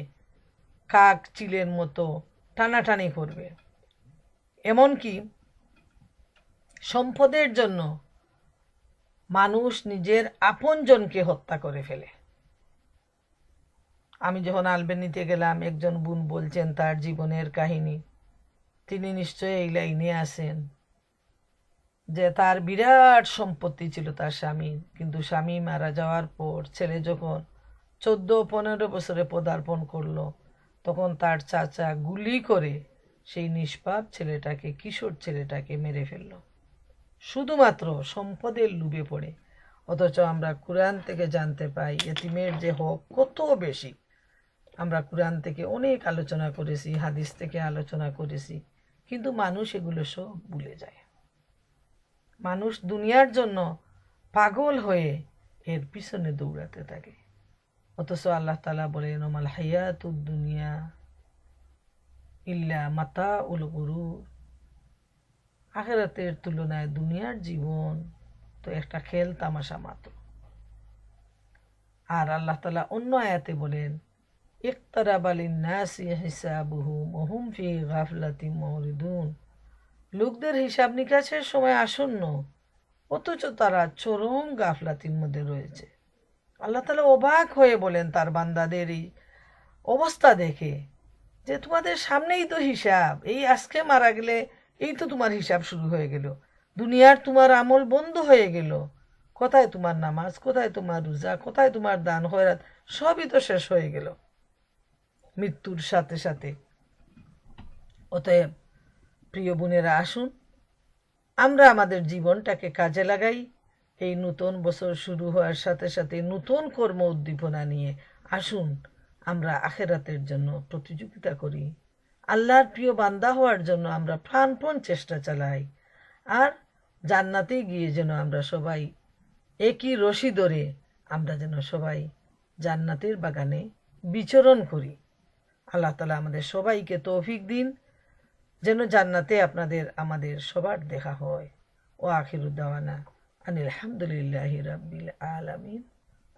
কাক চিলের মতো টানাটানি করবে। এমনকি সম্পদের জন্য মানুষ নিজের আপনজনকে হত্যা করে ফেলে। আমি যখন আলবেনিতে গেলাম, একজন বোন বলছেন তার জীবনের কাহিনী। তিনি নিশ্চয়ই এই লাইনে আছেন যে তার বিরাট সম্পত্তি ছিল তার স্বামীর, কিন্তু স্বামী মারা যাওয়ার পর ছেলে যখন 14-15 বছরে পদার্পণ করলো, তখন তার চাচা গুলি করে সেই নিষ্পাপ ছেলেটাকে, কিশোর ছেলেটাকে মেরে ফেলল, শুধুমাত্র সম্পদের লোভে পড়ে। অথচ আমরা কোরআন থেকে জানতে পাই এতিমের যে হক কত বেশি। আমরা কোরআন থেকে অনেক আলোচনা করেছি, হাদিস থেকে আলোচনা করেছি, কিন্তু মানুষ এগুলো সব ভুলে যায়। মানুষ দুনিয়ার জন্য পাগল হয়ে এর পিছনে দৌড়াতে থাকে। অথচ আল্লাহ তাআলা বলেন, ওমাল হায়াতুদ দুনিয়া ইল্লা মাতাউল গুরুর। আখিরাতের তুলনায় দুনিয়ার জীবন তো একটা খেল তামাশা মাত্র। আর আল্লাহ তাআলা অন্য আয়াতে বলেন, ইকতারাবা লিন-নাসি হিসাবুহুম ওয়া হুম ফি গাফলাতিন মুরিদুন। লোকদের হিসাব নিকাশের সময় আসন্ন, অথচ তারা চরম গাফলাতির মধ্যে রয়েছে। আল্লাহ তাআলা অবাক হয়ে বলেন তার বান্দাদের এই অবস্থা দেখে, যে তোমাদের সামনেই তো হিসাব, এই আজকে মারা গেলে এই তো তোমার হিসাব শুরু হয়ে গেল, দুনিয়ার তোমার আমল বন্ধ হয়ে গেল, কোথায় তোমার নামাজ, কোথায় তোমার রোজা, কোথায় তোমার দান খয়রাত, সবই তো শেষ হয়ে গেল মৃত্যুর সাথে সাথে। অতএব প্রিয় বোনেরা, আসুন আমরা আমাদের জীবনটাকে কাজে লাগাই। এই নতুন বছর শুরু হওয়ার সাথে সাথে নতুন কর্ম উদ্দীপনা নিয়ে আসুন আমরা আখেরাতের জন্য প্রতিযোগিতা করি, আল্লাহর প্রিয় বান্দা হওয়ার জন্য আমরা প্রাণপণ চেষ্টা চালাই, আর জান্নাতে গিয়ে যেন আমরা সবাই একই রশি ধরে আমরা যেন সবাই জান্নাতের বাগানে বিচরণ করি। আল্লাহ তাআলা আমাদের সবাইকে তৌফিক দিন, যেন জান্নাতে আপনাদের আমাদের সবার দেখা হয়। ও আখিরুদ দাওয়ানা আনিল হামদুলিল্লাহি রাব্বিল আলামিন।